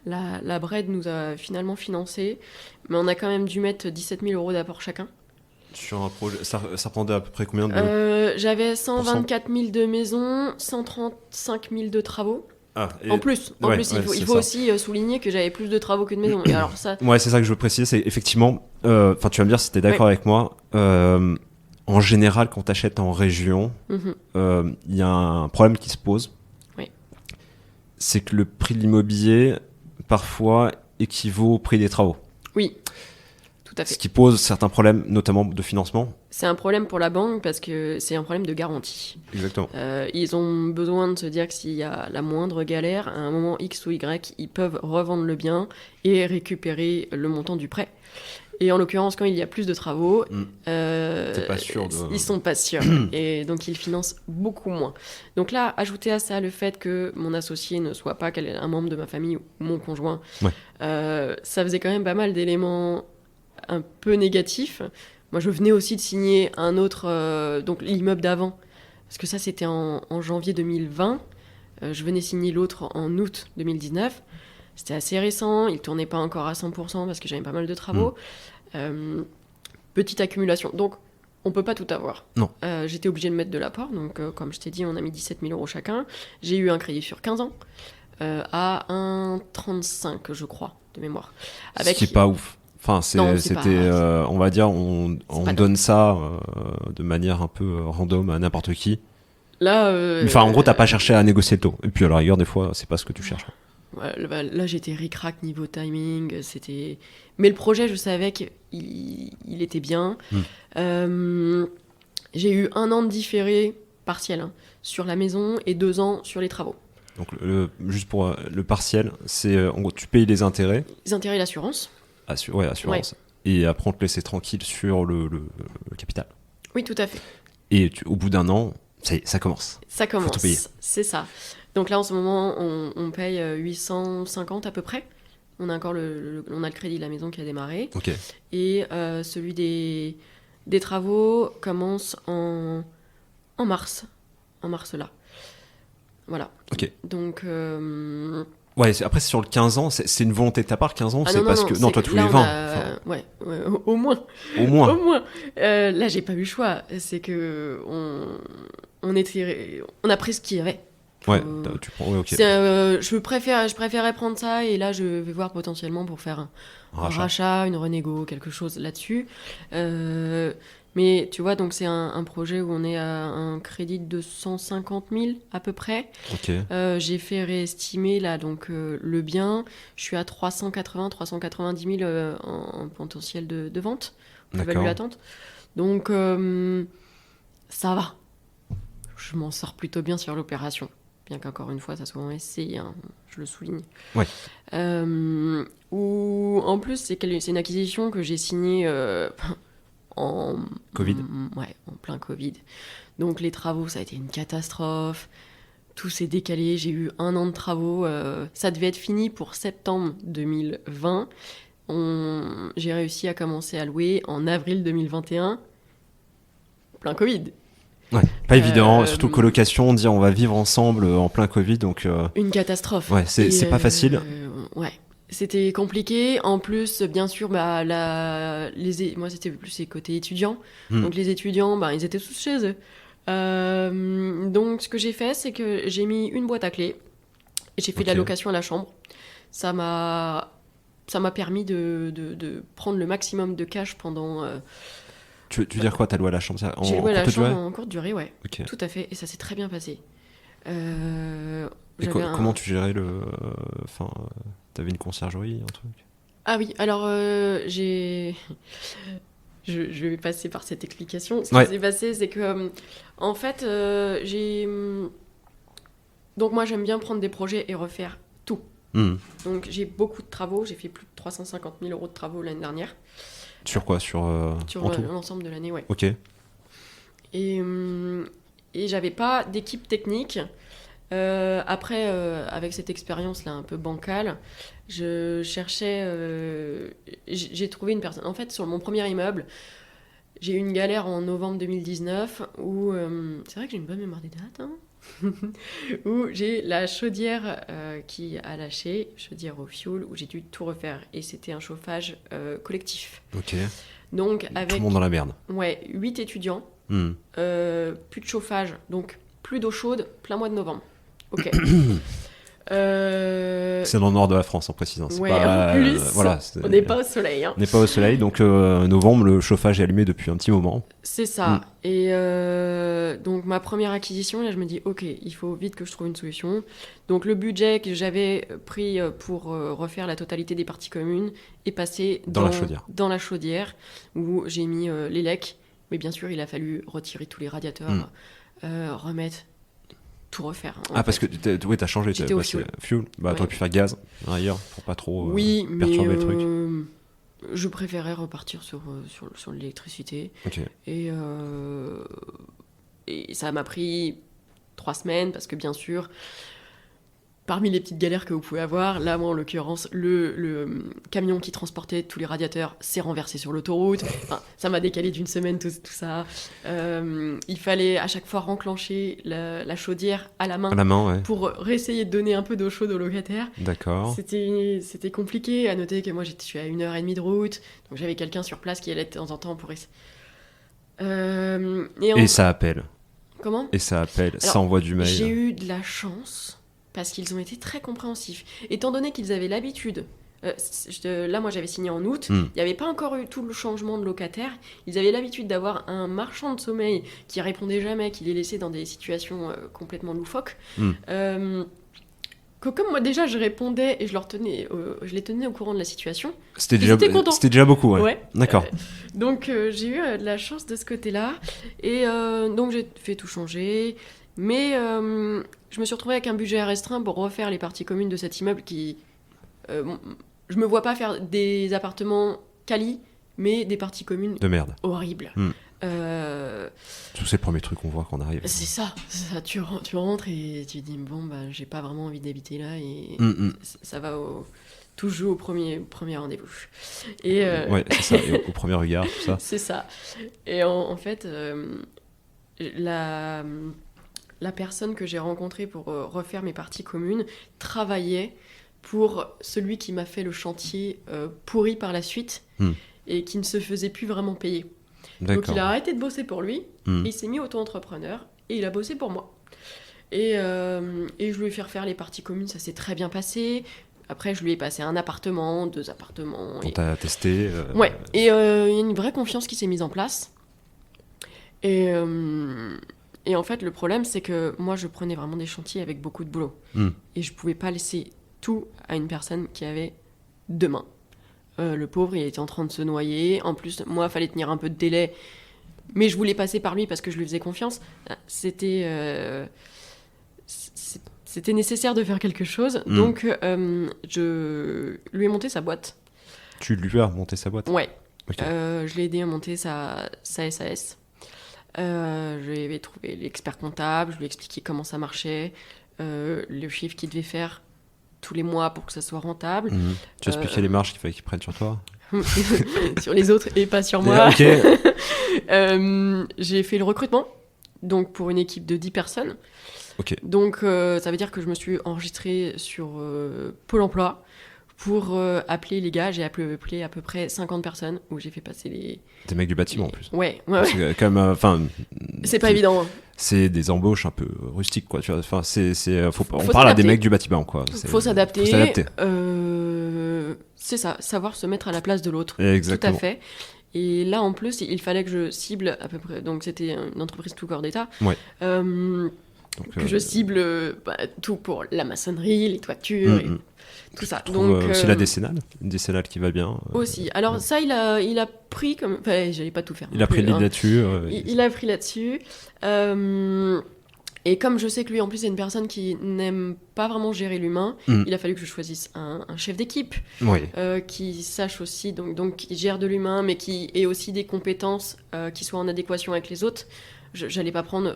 La BRED nous a finalement financé, mais on a quand même dû mettre 17 000 € d'apport chacun. Sur un projet, ça prendait à peu près combien de... J'avais 124 000 de maison, 135 000 de travaux. En plus, il faut aussi souligner que j'avais plus de travaux que de maisons. Et alors ça... Ouais, c'est ça que je veux préciser, c'est effectivement... Enfin, tu vas me dire si tu es d'accord avec moi. En général, quand tu achètes en région, y a un problème qui se pose. Oui. C'est que le prix de l'immobilier, parfois, équivaut au prix des travaux. Oui, tout à fait. Ce qui pose certains problèmes, notamment de financement. C'est un problème pour la banque parce que c'est un problème de garantie. Exactement. Ils ont besoin de se dire que s'il y a la moindre galère, à un moment X ou Y, ils peuvent revendre le bien et récupérer le montant du prêt. Et en l'occurrence, quand il y a plus de travaux, t'es pas sûr ils sont pas sûrs. Et donc, ils financent beaucoup moins. Donc là, ajouter à ça le fait que mon associé ne soit pas un membre de ma famille ou mon conjoint, ça faisait quand même pas mal d'éléments un peu négatifs. Moi, je venais aussi de signer un autre, donc l'immeuble d'avant, parce que ça, c'était en janvier 2020. Je venais signer l'autre en août 2019. C'était assez récent, il tournait pas encore à 100% parce que j'avais pas mal de travaux. Petite accumulation. Donc, on peut pas tout avoir. Non. J'étais obligée de mettre de l'apport. Donc, comme je t'ai dit, on a mis 17 000 € chacun. J'ai eu un crédit sur 15 ans à 1,35, je crois, de mémoire. Ce qui est pas ouf. Enfin, c'était, on va dire, on donne ça de manière un peu random à n'importe qui. Là, enfin, en gros, t'as pas cherché à négocier le taux. Et puis, à la rigueur, des fois, c'est pas ce que tu cherches. Là, j'étais ric-rac niveau timing. Mais le projet, je savais qu'il était bien. J'ai eu 1 an de différé partiel sur la maison et 2 ans sur les travaux. Donc, juste pour le partiel, c'est en gros, tu payes les intérêts. Les intérêts et l'assurance. Assurance. Ouais. Et après, on te laisse tranquille sur le capital. Oui, tout à fait. Et au bout d'1 an, ça commence. Ça commence, faut tout payer. C'est ça. Donc là, en ce moment, on paye 850 à peu près. On a encore on a le crédit de la maison qui a démarré. Ok. Et celui des travaux commence en mars. En mars, là. Voilà. Ok. Donc, Ouais, après, sur le 15 ans, c'est une volonté de ta part, 15 ans, Ah c'est non, parce non, que... Non, toi, tous les là, 20. Ouais, au moins. Au moins. Au moins. Là, j'ai pas eu le choix. C'est que on a pris ce qu'il y avait. Ouais, tu prends... Ouais, ok. Je préférais prendre ça, et là, je vais voir potentiellement pour faire un rachat, une renégo, quelque chose là-dessus. Mais tu vois, donc c'est un projet où on est à un crédit de 150 000 à peu près. Ok. J'ai fait réestimer là, donc le bien. Je suis à 390 000 en potentiel de vente, plus-value latente. Donc ça va. Je m'en sors plutôt bien sur l'opération. Bien qu'encore une fois, ça soit en SCI, hein, je le souligne. Ouais. Ou en plus, c'est une acquisition que j'ai signée en Covid. Ouais, en plein Covid. Donc les travaux, ça a été une catastrophe. Tout s'est décalé. J'ai eu 1 an de travaux. Ça devait être fini pour septembre 2020. J'ai réussi à commencer à louer en avril 2021. Plein Covid. Ouais, pas évident, surtout colocation, dire on va vivre ensemble en plein Covid, donc... Une catastrophe. Ouais, c'est pas facile. Ouais, c'était compliqué. En plus, bien sûr, bah, moi c'était plus les côtés étudiants. Donc les étudiants, bah, ils étaient tous chez eux. Donc ce que j'ai fait, c'est que j'ai mis une boîte à clés. Et j'ai fait de la location à la chambre. Ça m'a permis de prendre le maximum de cash pendant... Tu veux dire quoi, t'as loué à la chambre? J'ai loué à la chambre en courte durée, ouais. Okay. Tout à fait, et ça s'est très bien passé. Comment tu gérais le... Enfin, t'avais une conciergerie, un truc? Ah oui, alors je vais passer par cette explication. Ce qui s'est passé, c'est que, en fait, donc moi, j'aime bien prendre des projets et refaire tout. Donc j'ai beaucoup de travaux, j'ai fait plus de 350 000 € de travaux l'année dernière. Sur quoi? Sur l'ensemble de l'année, ouais. Ok. Et j'avais pas d'équipe technique. Après, avec cette expérience-là un peu bancale, je cherchais... j'ai trouvé une personne. En fait, sur mon premier immeuble, j'ai eu une galère en novembre 2019 où... c'est vrai que j'ai une bonne mémoire des dates, hein. Où j'ai la chaudière qui a lâché, chaudière au fioul, où j'ai dû tout refaire. Et c'était un chauffage collectif. Ok. Donc, avec... Tout le monde dans la merde. Ouais, 8 étudiants, plus de chauffage, donc plus d'eau chaude, plein mois de novembre. Ok. C'est dans le nord de la France, en précisant. Ouais, en plus, voilà, on n'est pas au soleil. Hein. On n'est pas au soleil, donc novembre, le chauffage est allumé depuis un petit moment. C'est ça. Et donc ma première acquisition, là je me dis, ok, il faut vite que je trouve une solution. Donc le budget que j'avais pris pour refaire la totalité des parties communes est passé dans la chaudière, où j'ai mis les lecs. Mais bien sûr, il a fallu retirer tous les radiateurs, remettre... tout refaire. Parce que t'as changé. J'étais au fuel. T'aurais pu faire gaz ailleurs pour pas trop perturber le truc. Je préférais repartir sur l'électricité. Okay. Et ça m'a pris 3 semaines parce que bien sûr, parmi les petites galères que vous pouvez avoir, là, moi, en l'occurrence, le camion qui transportait tous les radiateurs s'est renversé sur l'autoroute. Enfin, ça m'a décalé d'1 semaine, tout ça. Il fallait à chaque fois renclencher la chaudière à la main, pour réessayer de donner un peu d'eau chaude aux locataires. D'accord. C'était compliqué. À noter que moi, je suis à 1h30 de route. Donc, j'avais quelqu'un sur place qui allait de temps en temps pour essayer. Et ça appelle. Comment ? Et ça appelle, ça envoie du mail. J'ai eu de la chance... parce qu'ils ont été très compréhensifs. Étant donné qu'ils avaient l'habitude... là, moi, j'avais signé en août. Il n'y avait pas encore eu tout le changement de locataire. Ils avaient l'habitude d'avoir un marchand de sommeil qui répondait jamais, qui les laissait dans des situations complètement loufoques. Que comme moi, déjà, je répondais et je les tenais au courant de la situation. C'était déjà beaucoup, ouais. D'accord. Donc, j'ai eu de la chance de ce côté-là. Et donc, j'ai fait tout changer. Mais je me suis retrouvée avec un budget restreint pour refaire les parties communes de cet immeuble qui... je me vois pas faire des appartements quali, mais des parties communes... de merde. Horribles. C'est le premier truc qu'on voit quand on arrive. C'est ça. Tu rentres et tu te dis, bon, bah, j'ai pas vraiment envie d'habiter là et ça va tout joue au premier rendez-vous. Et ouais, c'est ça, et au premier regard, tout ça. C'est ça. Et en fait, la personne que j'ai rencontrée pour refaire mes parties communes travaillait pour celui qui m'a fait le chantier pourri par la suite et qui ne se faisait plus vraiment payer. Donc il a arrêté de bosser pour lui, et il s'est mis auto-entrepreneur et il a bossé pour moi. Et je lui ai fait refaire les parties communes, ça s'est très bien passé. Après, je lui ai passé 1 appartement, 2 appartements. On t'a testé. Ouais, et il y a une vraie confiance qui s'est mise en place. Et en fait, le problème, c'est que moi, je prenais vraiment des chantiers avec beaucoup de boulot. Et je pouvais pas laisser tout à une personne qui avait 2 mains. Le pauvre, il était en train de se noyer. En plus, moi, il fallait tenir un peu de délai. Mais je voulais passer par lui parce que je lui faisais confiance. C'était nécessaire de faire quelque chose. Donc, je lui ai monté sa boîte. Tu lui as monté sa boîte ? Ouais. Okay. Je l'ai aidé à monter sa SAS. Je lui ai trouvé l'expert comptable, je lui ai expliqué comment ça marchait, le chiffre qu'il devait faire tous les mois pour que ça soit rentable. Tu as expliqué les marges qu'il fallait qu'il prenne sur toi ? Sur les autres et pas sur moi. Okay. J'ai fait le recrutement, donc pour une équipe de 10 personnes. Okay. Donc ça veut dire que je me suis enregistrée sur Pôle emploi pour appeler les gars. J'ai appelé à peu près 50 personnes où j'ai fait passer les... Des mecs du bâtiment en plus. Ouais. C'est quand même, c'est pas évident. Hein. C'est des embauches un peu rustiques, quoi. Tu vois. Enfin, on parle à des mecs du bâtiment, quoi. Faut s'adapter. C'est ça, savoir se mettre à la place de l'autre. Exactement. Tout à fait. Et là, en plus, il fallait que je cible à peu près... Donc, c'était une entreprise tout corps d'État. Ouais. Que je cible tout pour la maçonnerie, les toitures, et tout ça. Donc, aussi la décennale. Une décennale qui va bien. Aussi. Alors, ça, il a pris comme... Enfin, j'allais pas tout faire. Il a pris le lead là-dessus. Il a pris là-dessus. Et comme je sais que lui, en plus, c'est une personne qui n'aime pas vraiment gérer l'humain, il a fallu que je choisisse un chef d'équipe qui sache aussi, donc qui gère de l'humain, mais qui ait aussi des compétences qui soient en adéquation avec les autres. J'allais pas prendre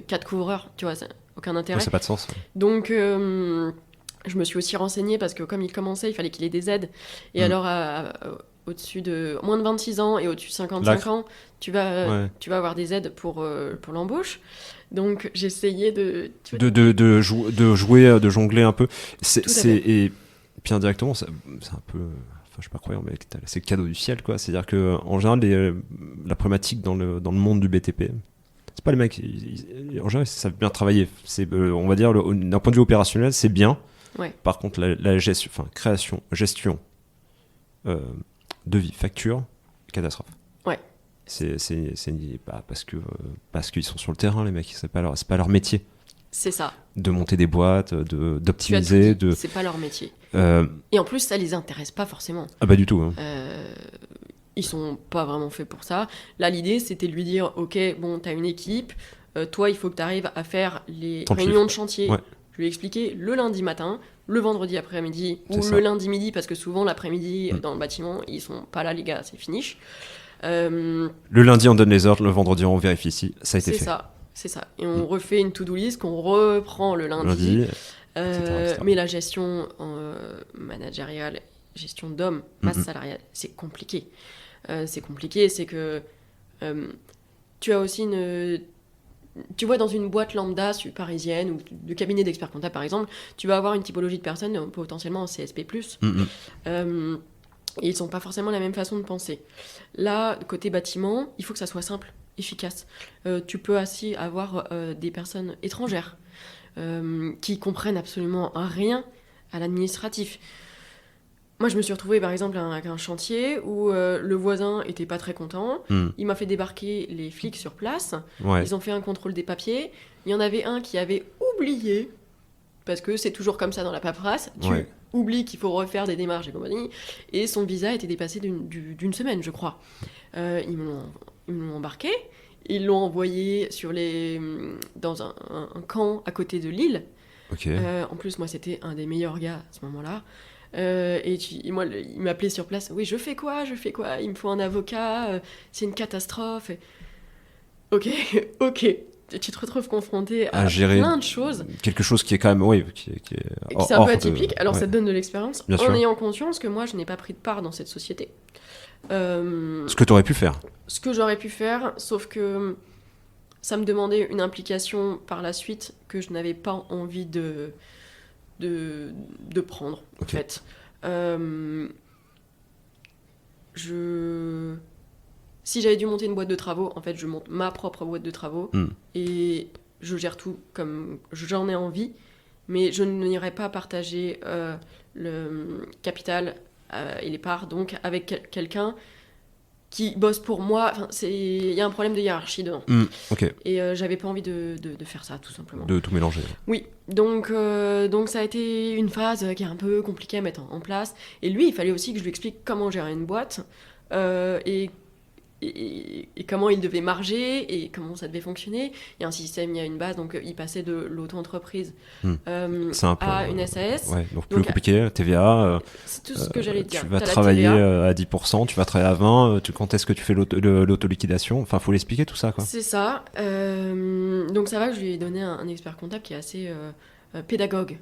4 couvreurs, tu vois, ça n'a aucun intérêt. Ça n'a pas de sens. Donc, je me suis aussi renseignée parce que comme il commençait, il fallait qu'il ait des aides. Et alors, au-dessus de moins de 26 ans et au-dessus de 55 ans, tu vas avoir des aides pour l'embauche. Donc j'essayais de jouer, de jongler un peu. Et puis indirectement, c'est un peu, je suis pas croyant, mais c'est le cadeau du ciel, quoi. C'est-à-dire que en général, la problématique dans le monde du BTP, c'est pas les mecs. En général, ça veut bien travailler. On va dire d'un point de vue opérationnel, c'est bien. Ouais. Par contre, la gestion, gestion, devis, facture, catastrophe. Ouais. C'est parce qu'ils sont sur le terrain, les mecs. C'est pas leur métier. C'est ça. De monter des boîtes, d'optimiser. C'est pas leur métier. Et en plus, ça les intéresse pas forcément. Ah bah du tout. Hein. Ils sont pas vraiment faits pour ça. Là, l'idée, c'était de lui dire, ok, bon, t'as une équipe, toi, il faut que t'arrives à faire les réunions de chantier. Ouais. Je lui ai expliqué le lundi matin, le vendredi après-midi ou le lundi midi, parce que souvent l'après-midi dans le bâtiment, ils sont pas là, les gars, c'est finish. Le lundi, on donne les ordres, le vendredi, on vérifie si ça a été fait. C'est ça. Et on refait une to-do list qu'on reprend le lundi. Etc. Mais la gestion managériale, gestion d'hommes, masse salariale, c'est compliqué. C'est que tu as aussi tu vois, dans une boîte lambda parisienne ou de cabinet d'experts comptables, par exemple, tu vas avoir une typologie de personnes potentiellement en CSP+. Et ils sont pas forcément la même façon de penser. Là, côté bâtiment, il faut que ça soit simple, efficace. Tu peux aussi avoir des personnes étrangères qui comprennent absolument rien à l'administratif. Moi, je me suis retrouvée, par exemple, avec un chantier où le voisin était pas très content. Il m'a fait débarquer les flics sur place. Ouais. Ils ont fait un contrôle des papiers. Il y en avait un qui avait oublié, parce que c'est toujours comme ça dans la paperasse. Tu oublies qu'il faut refaire des démarches et compagnie. Et son visa était dépassé d'une semaine, je crois. Ils me l'ont embarqué. Ils l'ont envoyé dans un camp à côté de Lille. Okay. En plus, moi, c'était un des meilleurs gars à ce moment-là. Et moi, il m'appelait sur place. Oui, je fais quoi ? Il me faut un avocat. C'est une catastrophe. Ok. Tu te retrouves confronté à plein de choses. Quelque chose qui est quand même, c'est un peu atypique. Alors, ça te donne de l'expérience. Bien sûr. Ayant conscience que moi, je n'ai pas pris de part dans cette société. Ce que tu aurais pu faire. Ce que j'aurais pu faire, sauf que ça me demandait une implication par la suite que je n'avais pas envie de de prendre, en fait. Si j'avais dû monter une boîte de travaux, en fait, je monte ma propre boîte de travaux et je gère tout comme j'en ai envie, mais je n'irai pas partager le capital et les parts donc avec quelqu'un qui bosse pour moi. Enfin, il y a un problème de hiérarchie dedans. Et j'avais pas envie de faire ça, tout simplement. De tout mélanger. Oui, donc ça a été une phase qui est un peu compliquée à mettre en place. Et lui, il fallait aussi que je lui explique comment gérer une boîte et comment il devait marger et comment ça devait fonctionner. Il y a un système, il y a une base, donc il passait de l'auto-entreprise à une SAS. Donc plus compliqué, TVA. C'est tout ce que j'allais dire. Tu vas travailler à 10%, tu vas travailler à 20%, quand est-ce que tu fais l'auto-liquidation ? Enfin, il faut l'expliquer tout ça, quoi. C'est ça. Donc ça va, je lui ai donné un expert comptable qui est assez pédagogue.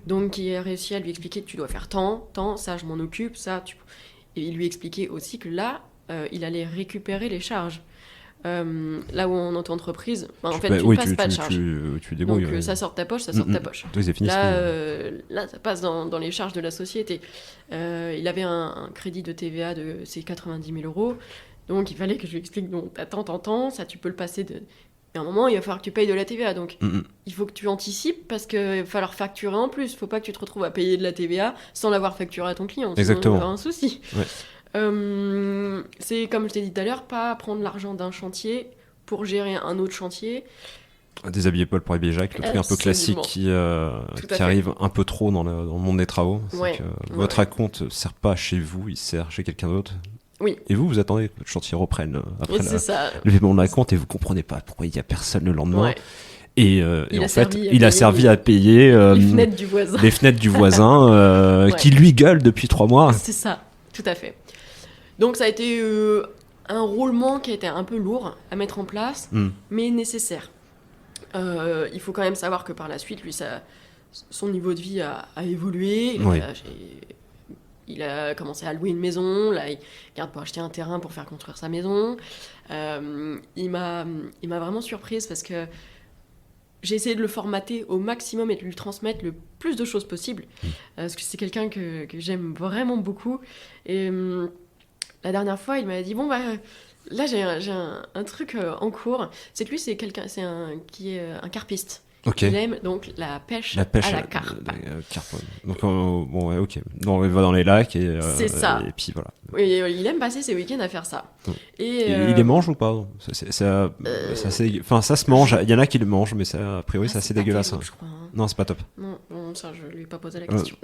Donc qui a réussi à lui expliquer que tu dois faire tant, ça je m'en occupe, ça tu... Et il lui expliquait aussi que là, il allait récupérer les charges. Là où en auto-entreprise, en fait, tu ne passes pas de charges. Tu débrouilles. Donc ça sort de ta poche, ça sort de ta poche. Là, ça passe dans les charges de la société. Il avait un crédit de TVA de ses 90 000 €. Donc il fallait que je lui explique, donc t'as tant, ça tu peux le passer de... Et à un moment, il va falloir que tu payes de la TVA. Donc il faut que tu anticipes parce qu'il va falloir facturer en plus. Il ne faut pas que tu te retrouves à payer de la TVA sans l'avoir facturé à ton client. Exactement. Sinon, il y aura un souci. Ouais. C'est comme je t'ai dit tout à l'heure, pas prendre l'argent d'un chantier pour gérer un autre chantier. Déshabiller Paul pour habiller Jacques, le truc un peu classique qui arrive un peu trop dans le monde des travaux. C'est que votre acompte ne sert pas chez vous, il sert chez quelqu'un d'autre. Oui. Et vous attendez que le chantier reprenne après le paiement de l'acompte et vous ne comprenez pas pourquoi il n'y a personne le lendemain. Ouais. Et en fait, il a servi à payer les fenêtres du voisin qui lui gueule depuis 3 mois. C'est ça, tout à fait. Donc ça a été un roulement qui a été un peu lourd à mettre en place, mais nécessaire. Il faut quand même savoir que par la suite, lui, son niveau de vie a évolué. Il a commencé à louer une maison, là il garde pour acheter un terrain pour faire construire sa maison. Il m'a vraiment surprise parce que j'ai essayé de le formater au maximum et de lui transmettre le plus de choses possible. Parce que c'est quelqu'un que j'aime vraiment beaucoup. Et la dernière fois, il m'a dit, bon, là j'ai un truc en cours. C'est que lui, qui est un carpiste. Il aime donc la pêche à la carpe. Donc, ok. Donc, il va dans les lacs et puis voilà. Oui, il aime passer ses week-ends à faire ça. Et il les mange ou pas ? Ça se mange. Il y en a qui le mangent, mais a priori, c'est assez dégueulasse. Terrible, je crois, hein. Non, c'est pas top. Non, ça, je lui ai pas posé la question.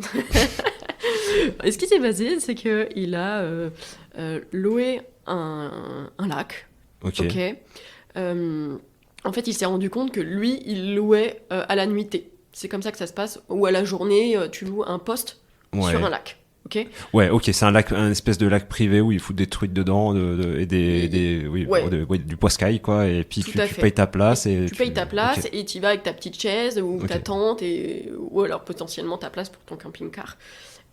Et ce qui s'est passé, c'est qu'il a loué un lac. Ok. En fait, il s'est rendu compte que lui, il louait à la nuitée. C'est comme ça que ça se passe. Ou à la journée, tu loues un poste sur un lac. Ok. Ouais, ok. C'est un espèce de lac privé où ils foutent des trucs dedans et du poiscaille, quoi. Et puis tu payes ta place. Tu payes ta place et tu vas avec ta petite chaise ou ta tente ou alors potentiellement ta place pour ton camping-car.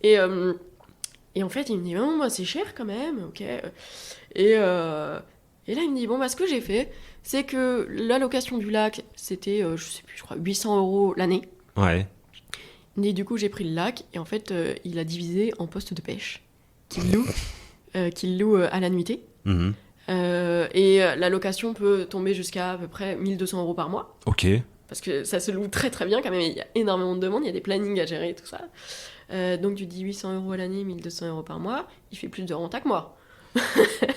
Et en fait, il me dit, c'est cher quand même. Ok. Et là, il me dit, ce que j'ai fait, c'est que la location du lac, c'était, je sais plus, je crois, 800 € l'année. Ouais. Et du coup, j'ai pris le lac et en fait, il a divisé en postes de pêche qu'il loue à la nuitée. Et la location peut tomber jusqu'à à peu près 1 200 € par mois. Ok. Parce que ça se loue très très bien quand même. Il y a énormément de demandes, il y a des plannings à gérer et tout ça. Donc tu dis 800 € à l'année, 1 200 € par mois, il fait plus de renta que moi.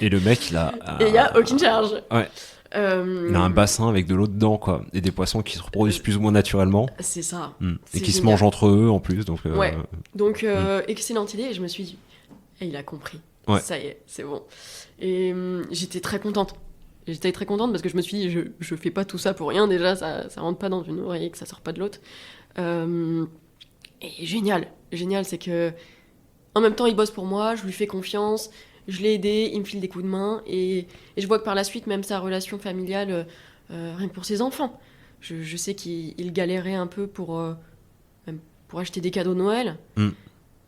Et le mec, il a... Et il n'y a aucune charge. Ouais. Il a un bassin avec de l'eau dedans, quoi. Et des poissons qui se reproduisent plus ou moins naturellement. C'est ça. Et qui se mangent entre eux, en plus. Donc, excellente idée. Et je me suis dit, il a compris. Ouais. Ça y est, c'est bon. Et j'étais très contente. J'étais très contente parce que je me suis dit, je fais pas tout ça pour rien. Déjà, ça rentre pas dans une oreille, que ça sort pas de l'autre. Et génial, c'est que en même temps, il bosse pour moi, je lui fais confiance, je l'ai aidé, il me file des coups de main, et je vois que par la suite, même sa relation familiale, rien que pour ses enfants, je sais qu'il galérait un peu pour acheter des cadeaux de Noël,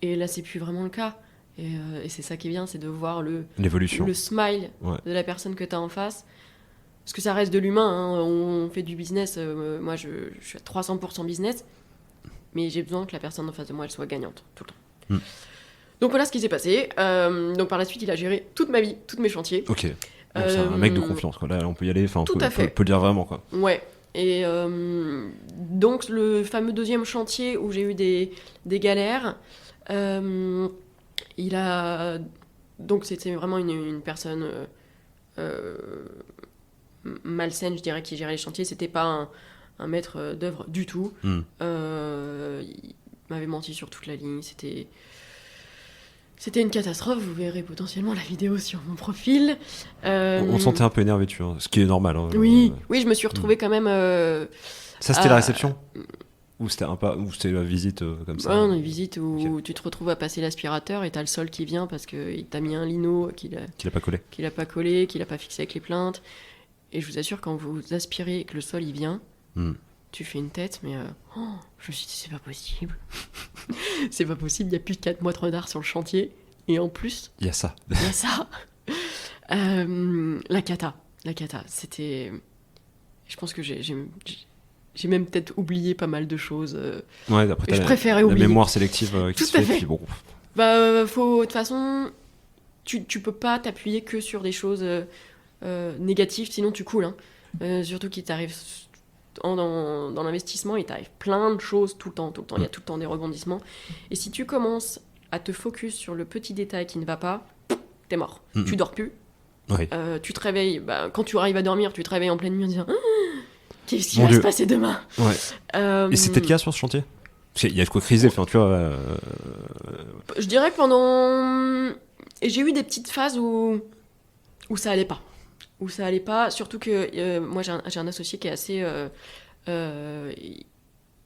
et là, c'est plus vraiment le cas. Et c'est ça qui est bien, c'est de voir l'évolution, le smile de la personne que tu as en face. Parce que ça reste de l'humain, hein. On fait du business, moi je suis à 300% business. mais j'ai besoin que la personne en face de moi, elle soit gagnante, tout le temps. Donc voilà ce qui s'est passé. Donc par la suite, il a géré toute ma vie, tous mes chantiers. Ok. Donc c'est un mec de confiance, quoi. Là, on peut y aller, enfin, on peut le dire vraiment, quoi. Ouais. Et donc le fameux deuxième chantier où j'ai eu des galères, il a... Donc c'était vraiment une personne malsaine, je dirais, qui gérait les chantiers. C'était pas un maître d'œuvre du tout. Il m'avait menti sur toute la ligne. C'était une catastrophe. Vous verrez potentiellement la vidéo sur mon profil. On te sentait un peu énervé, tu vois, ce qui est normal. Hein, oui, je me suis retrouvée quand même... Ça, c'était la réception ou c'était la visite comme ça? Ouais, une visite où tu te retrouves à passer l'aspirateur et t'as le sol qui vient parce qu'il t'a mis un lino qu'il a pas collé, qu'il a pas fixé avec les plaintes. Et je vous assure, quand vous aspirez et que le sol il vient, tu fais une tête, mais je me suis dit, c'est pas possible. C'est pas possible, il y a plus de 4 mois de retard sur le chantier. Et en plus, il y a ça. La cata, c'était... Je pense que j'ai même peut-être oublié pas mal de choses. Ouais, après, je préférais oublier. La mémoire sélective qui se fait, puis bon. De toute façon, tu peux pas t'appuyer que sur des choses négatives, sinon tu coules. Surtout qu'il t'arrive dans l'investissement, il t'arrive plein de choses tout le temps. Il y a tout le temps des rebondissements. Et si tu commences à te focus sur le petit détail qui ne va pas, t'es mort. Tu dors plus. Oui. Tu te réveilles, quand tu arrives à dormir, tu te réveilles en pleine nuit en disant qu'est-ce qui va se passer demain? Et c'était le cas sur ce chantier? Parce qu'il y a de quoi criser, enfin, tu vois. Je dirais que j'ai eu des petites phases où ça allait pas. Surtout que moi j'ai un associé qui est assez... je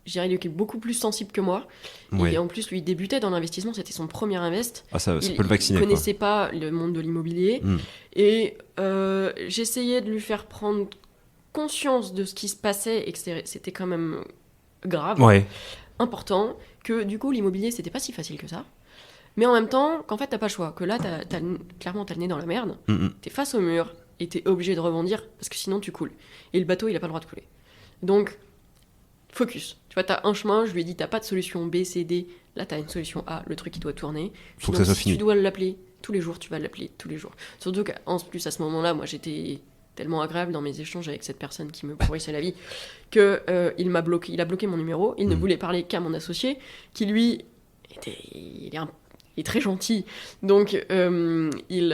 dirais qu'il est beaucoup plus sensible que moi. Oui. Et en plus, lui, il débutait dans l'investissement, c'était son premier invest. Ah, ça peut le vacciner. Il ne connaissait pas le monde de l'immobilier. Et j'essayais de lui faire prendre conscience de ce qui se passait et que c'était quand même grave, important, que du coup, l'immobilier, c'était pas si facile que ça. Mais en même temps, qu'en fait, t'as pas le choix. Que là, clairement, t'as le nez dans la merde, t'es face au mur et t'es obligé de rebondir parce que sinon, tu coules. Et le bateau, il a pas le droit de couler. Donc, focus. Tu vois, t'as un chemin, je lui ai dit, t'as pas de solution B, C, D. Là, t'as une solution A, le truc qui doit tourner. Faut que ça soit fini. Si tu dois l'appeler tous les jours, tu vas l'appeler tous les jours. Surtout qu'en plus, à ce moment-là, moi, j'étais tellement agréable dans mes échanges avec cette personne qui me pourrissait la vie que il a bloqué mon numéro. Il ne voulait parler qu'à mon associé, qui lui il est très gentil. Donc, il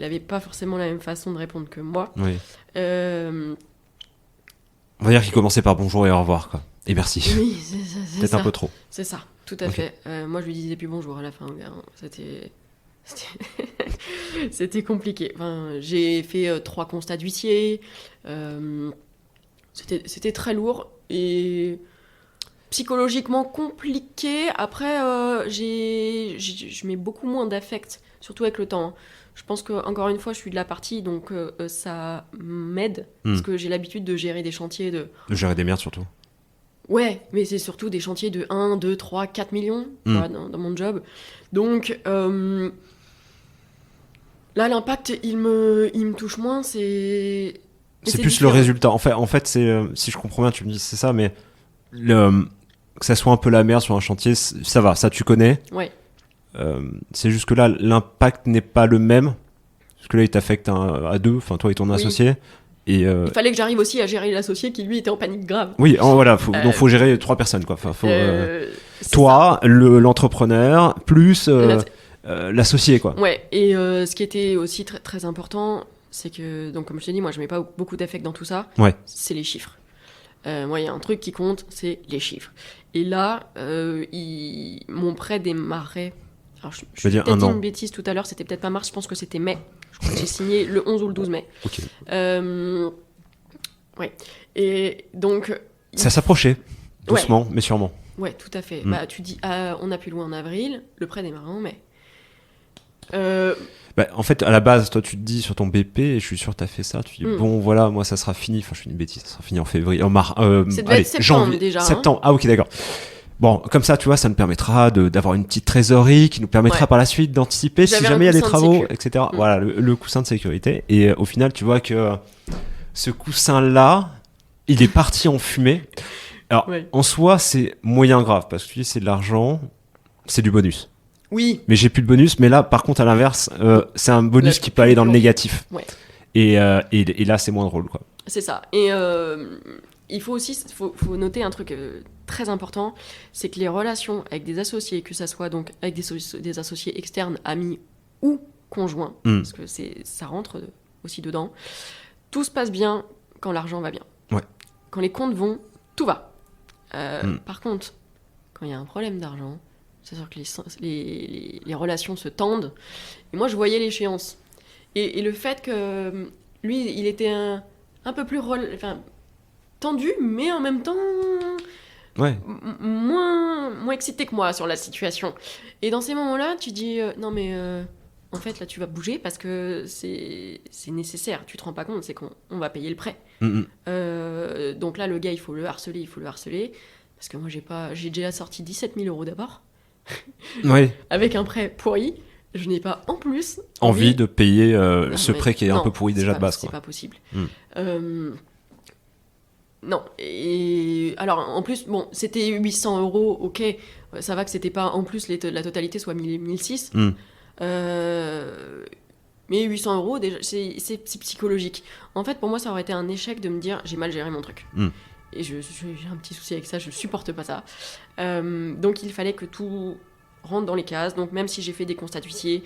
avait pas forcément la même façon de répondre que moi. Oui. On va dire qu'il commençait par bonjour et au revoir, quoi. Et merci. Oui, c'est ça. Peut-être un peu trop. C'est ça, tout à fait. Moi, je lui disais plus bonjour à la fin. C'était compliqué. Enfin, j'ai fait 3 constats d'huissier. C'était très lourd et psychologiquement compliqué. Après, je mets beaucoup moins d'affect, surtout avec le temps. Je pense que, encore une fois, je suis de la partie, donc ça m'aide, parce que j'ai l'habitude de gérer des chantiers de gérer des merdes, surtout. Ouais, mais c'est surtout des chantiers de 1, 2, 3, 4 millions voilà, dans mon job. Donc, là, l'impact, il me touche moins, c'est plus différent. Le résultat. En fait, c'est, si je comprends bien, tu me dis c'est ça, mais que ça soit un peu la merde sur un chantier, ça va, ça tu connais. Ouais. C'est juste que là, l'impact n'est pas le même. Parce que là, il t'affecte à 2, enfin toi et ton associé. Et il fallait que j'arrive aussi à gérer l'associé qui lui était en panique grave. Oui, voilà, donc faut gérer 3 personnes, quoi. Enfin, toi, l'entrepreneur, plus l'associé, quoi. Ouais, et ce qui était aussi très, très important, c'est que, donc comme je t'ai dit, moi je mets pas beaucoup d'affect dans tout ça. Ouais. C'est les chiffres. Moi, il y a un truc qui compte, c'est les chiffres. Et là, mon prêt démarrait. Alors, je vais dire peut-être une bêtise tout à l'heure, c'était peut-être pas mars, je pense que c'était mai. Je crois que j'ai signé le 11 ou le 12 mai. Ok. Ouais. Et donc. Ça s'approchait, doucement, mais sûrement. Ouais, tout à fait. Bah, tu dis, on a plus loin en avril, le prêt démarre en mai. En fait, à la base, toi, tu te dis sur ton BP, et je suis sûr que tu as fait ça, tu dis, bon, voilà, moi, ça sera fini. Enfin, je fais une bêtise, ça sera fini en février, en mars. Allez, septembre, janvier, déjà. Septembre, ah, ok, d'accord. Bon, comme ça, tu vois, ça nous permettra d'avoir une petite trésorerie qui nous permettra par la suite d'anticiper si jamais il y a des travaux, etc. Voilà, le coussin de sécurité. Et au final, tu vois que ce coussin-là, il est parti en fumée. Alors, en soi, c'est moyen grave, parce que tu dis c'est de l'argent, c'est du bonus. Oui. Mais j'ai plus de bonus, mais là, par contre, à l'inverse, c'est un bonus qui peut aller dans le négatif. Ouais. Et là, c'est moins drôle, quoi. C'est ça. Et il faut aussi faut noter un truc très important, c'est que les relations avec des associés, que ça soit donc avec des associés externes, amis ou conjoints, parce que ça rentre aussi dedans, tout se passe bien quand l'argent va bien. Ouais. Quand les comptes vont, tout va. Par contre, quand il y a un problème d'argent, c'est sûr que les relations se tendent. Et moi, je voyais l'échéance. Et le fait que lui, il était un peu plus tendu, mais en même temps moins excité que moi sur la situation. Et dans ces moments-là, tu dis non mais en fait là tu vas bouger parce que c'est nécessaire. Tu te rends pas compte, c'est qu'on va payer le prêt. Donc là le gars il faut le harceler parce que moi j'ai déjà sorti 17 000 € d'abord avec un prêt pourri. Je n'ai pas en plus envie de payer ce prêt qui est un peu pourri déjà de base. C'est pas possible. Non. Et alors en plus, bon, c'était 800 €, ok, ça va que c'était pas en plus la totalité soit 1600. Mais 800 € déjà, c'est psychologique. En fait, pour moi, ça aurait été un échec de me dire j'ai mal géré mon truc. Et j'ai un petit souci avec ça, je supporte pas ça. Donc il fallait que tout rentre dans les cases. Donc même si j'ai fait des constats d'huissier,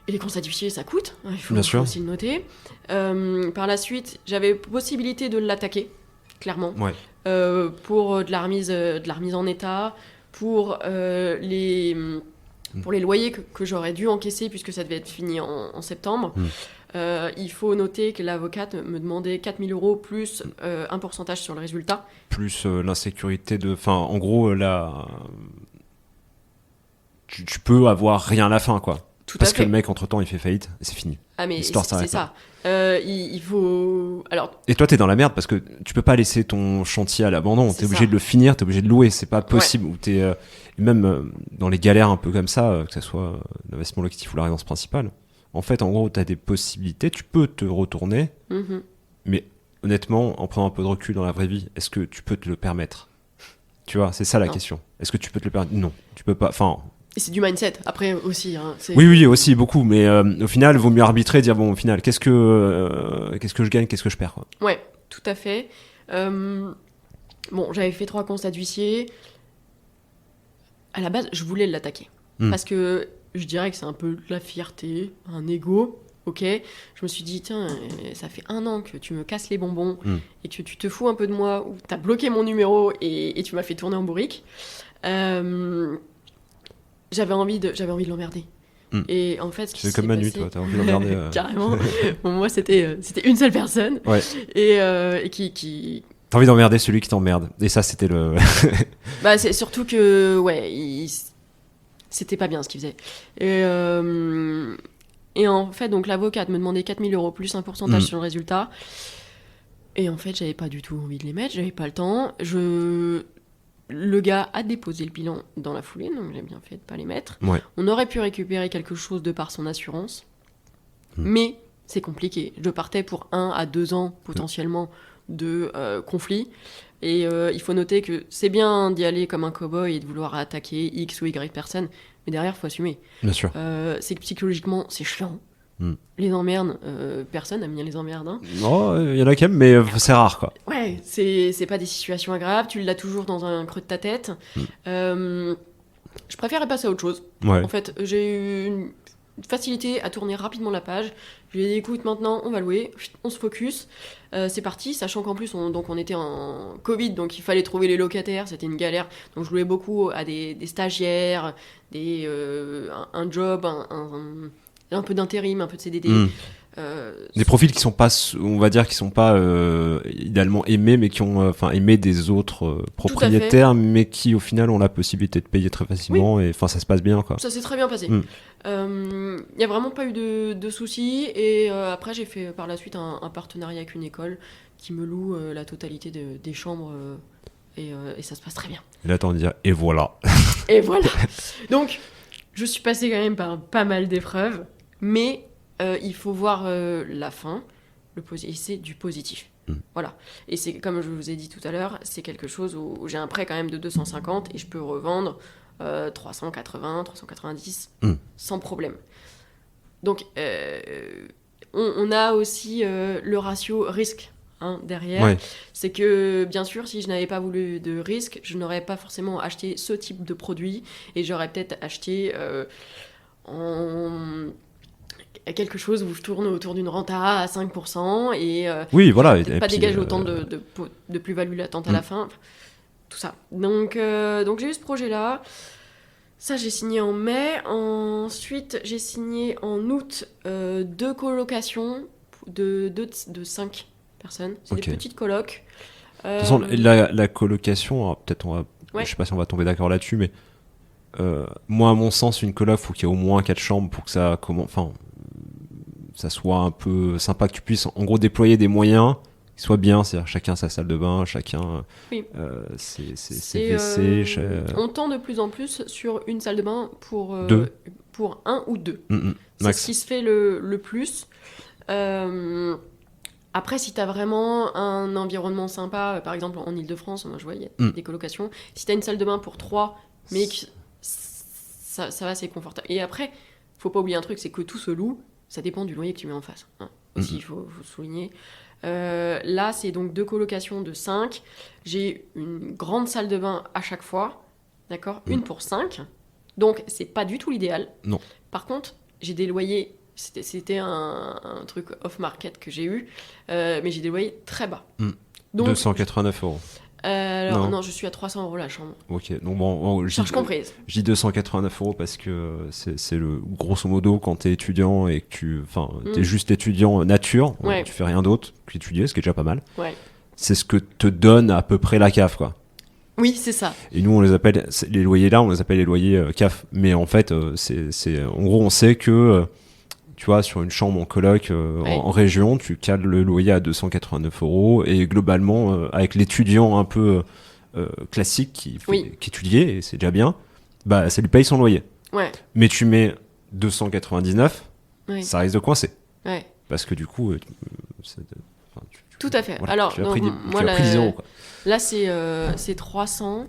et les constats d'huissier ça coûte, il faut aussi le noter. Par la suite, j'avais possibilité de l'attaquer, clairement, pour de la remise en état, pour les loyers que j'aurais dû encaisser puisque ça devait être fini en septembre. Il faut noter que l'avocate me demandait 4 000 € plus un pourcentage sur le résultat. Plus l'insécurité de... Enfin, en gros, là... Tu peux avoir rien à la fin, quoi. Parce que le mec, entre-temps, il fait faillite et c'est fini. Ah, mais c'est ça. Il faut... Alors... Et toi, t'es dans la merde parce que tu peux pas laisser ton chantier à l'abandon. T'es obligé de le finir, t'es obligé de louer. C'est pas possible. Ou t'es... même dans les galères un peu comme ça, que ce soit l'investissement locatif ou la résidence principale, en fait, en gros, t'as des possibilités. Tu peux te retourner. Mais honnêtement, en prenant un peu de recul dans la vraie vie, est-ce que tu peux te le permettre ? Tu vois, c'est ça la question. Est-ce que tu peux te le permettre ? Non, tu peux pas. Enfin... Et c'est du mindset, après aussi. Oui, aussi, beaucoup. Mais au final, il vaut mieux arbitrer et dire, bon, au final, qu'est-ce que je gagne, qu'est-ce que je perds, quoi. Ouais, tout à fait. Bon, j'avais fait 3 constats d'huissier. À la base, je voulais l'attaquer. Parce que je dirais que c'est un peu de la fierté, un ego, ok. Je me suis dit, tiens, ça fait 1 an que tu me casses les bonbons et que tu te fous un peu de moi, ou t'as bloqué mon numéro et tu m'as fait tourner en bourrique. J'avais envie de l'emmerder. Et en fait, c'est comme Manu, toi, t'as envie de l'emmerder. Carrément. Bon, moi, c'était une seule personne. Ouais. Et qui... T'as envie d'emmerder celui qui t'emmerde. Et ça, c'était le... Bah, c'est surtout que, c'était pas bien ce qu'il faisait. Et en fait, donc, l'avocate me demandait 4 000 € plus un pourcentage sur le résultat. Et en fait, j'avais pas du tout envie de les mettre, j'avais pas le temps. Le gars a déposé le bilan dans la foulée, donc j'ai bien fait de pas les mettre. On aurait pu récupérer quelque chose de par son assurance, mais c'est compliqué. Je partais pour 1 à 2 ans potentiellement de conflit. Et il faut noter que c'est bien d'y aller comme un cow-boy et de vouloir attaquer X ou Y personne, mais derrière, il faut assumer. Bien sûr. C'est que psychologiquement, c'est chiant. Les emmerdes, personne n'aime bien les emmerdes. Hein. Oh, il y en a quand même, mais c'est rare, quoi. Ouais, c'est pas des situations agréables, tu l'as toujours dans un creux de ta tête. Je préférais passer à autre chose. En fait, j'ai eu une facilité à tourner rapidement la page. Je lui ai dit, écoute, maintenant, on va louer, on se focus. C'est parti, sachant qu'en plus, on était en Covid, donc il fallait trouver les locataires, c'était une galère. Donc je louais beaucoup à des stagiaires, un job, un peu d'intérim, un peu de CDD. Des profils qui sont pas, on va dire, qui sont pas idéalement aimés, mais qui ont aimé des autres propriétaires, mais qui au final ont la possibilité de payer très facilement, et ça se passe bien, quoi. Ça s'est très bien passé. Il y a vraiment pas eu de soucis, et après j'ai fait par la suite un partenariat avec une école qui me loue la totalité des chambres, et ça se passe très bien. Et là t'as envie de dire et voilà. Et voilà. Donc je suis passée quand même par pas mal d'épreuves, mais il faut voir la fin, et c'est du positif. Voilà. Et c'est comme je vous ai dit tout à l'heure, c'est quelque chose où j'ai un prêt quand même de 250 et je peux revendre 380, 390 sans problème. Donc, on a aussi le ratio risque derrière. Ouais. C'est que, bien sûr, si je n'avais pas voulu de risque, je n'aurais pas forcément acheté ce type de produit et j'aurais peut-être acheté quelque chose où je tourne autour d'une renta à 5% et oui, voilà. peut-être pas dégager autant de plus-value latente à la fin. Tout ça. Donc j'ai eu ce projet-là. Ça, j'ai signé en mai. Ensuite, j'ai signé en août 2 colocations de 5 personnes. C'est des petites colocs. De toute façon, la colocation, alors, peut-être Ouais. je sais pas si on va tomber d'accord là-dessus, mais moi, à mon sens, une coloc, faut qu'il y ait au moins 4 chambres pour que ça soit un peu sympa, que tu puisses en gros déployer des moyens qui soient bien, c'est-à-dire chacun sa salle de bain, chacun ses WC. On tend de plus en plus sur une salle de bain pour 1 ou 2. C'est ce qui se fait le plus. Après, si tu as vraiment un environnement sympa, par exemple en Ile-de-France, moi je vois, il y a des colocations. Si tu as une salle de bain pour 3, mais que ça va, c'est confortable. Et après, faut pas oublier un truc, c'est que tout se loue, ça dépend du loyer que tu mets en face. Aussi, il faut souligner. Là, c'est donc 2 colocations de 5. J'ai une grande salle de bain à chaque fois, d'accord, une pour 5. Donc, c'est pas du tout l'idéal. Non. Par contre, j'ai des loyers. C'était un truc off-market que j'ai eu, mais j'ai des loyers très bas. Donc, 289 €. Alors, non, je suis à 300 € la chambre. Ok, donc bon, charge comprise. Je dis 289 € parce que c'est le grosso modo quand t'es étudiant et que t'es juste étudiant nature, tu fais rien d'autre qu'étudier, ce qui est déjà pas mal. Ouais. C'est ce que te donne à peu près la CAF, quoi. Oui, c'est ça. Et nous, on les appelle, les loyers là, on les appelle les loyers CAF. Mais en fait, en gros, on sait que, tu vois, sur une chambre en coloc en région, tu cales le loyer à 289 € et globalement, avec l'étudiant un peu classique qui étudiait, et c'est déjà bien, bah, ça lui paye son loyer. Ouais. Mais tu mets 299, ça risque de coincer. Ouais. Parce que du coup, tout à fait. Voilà, alors, tu as pris 10 €. Quoi. Là, c'est 300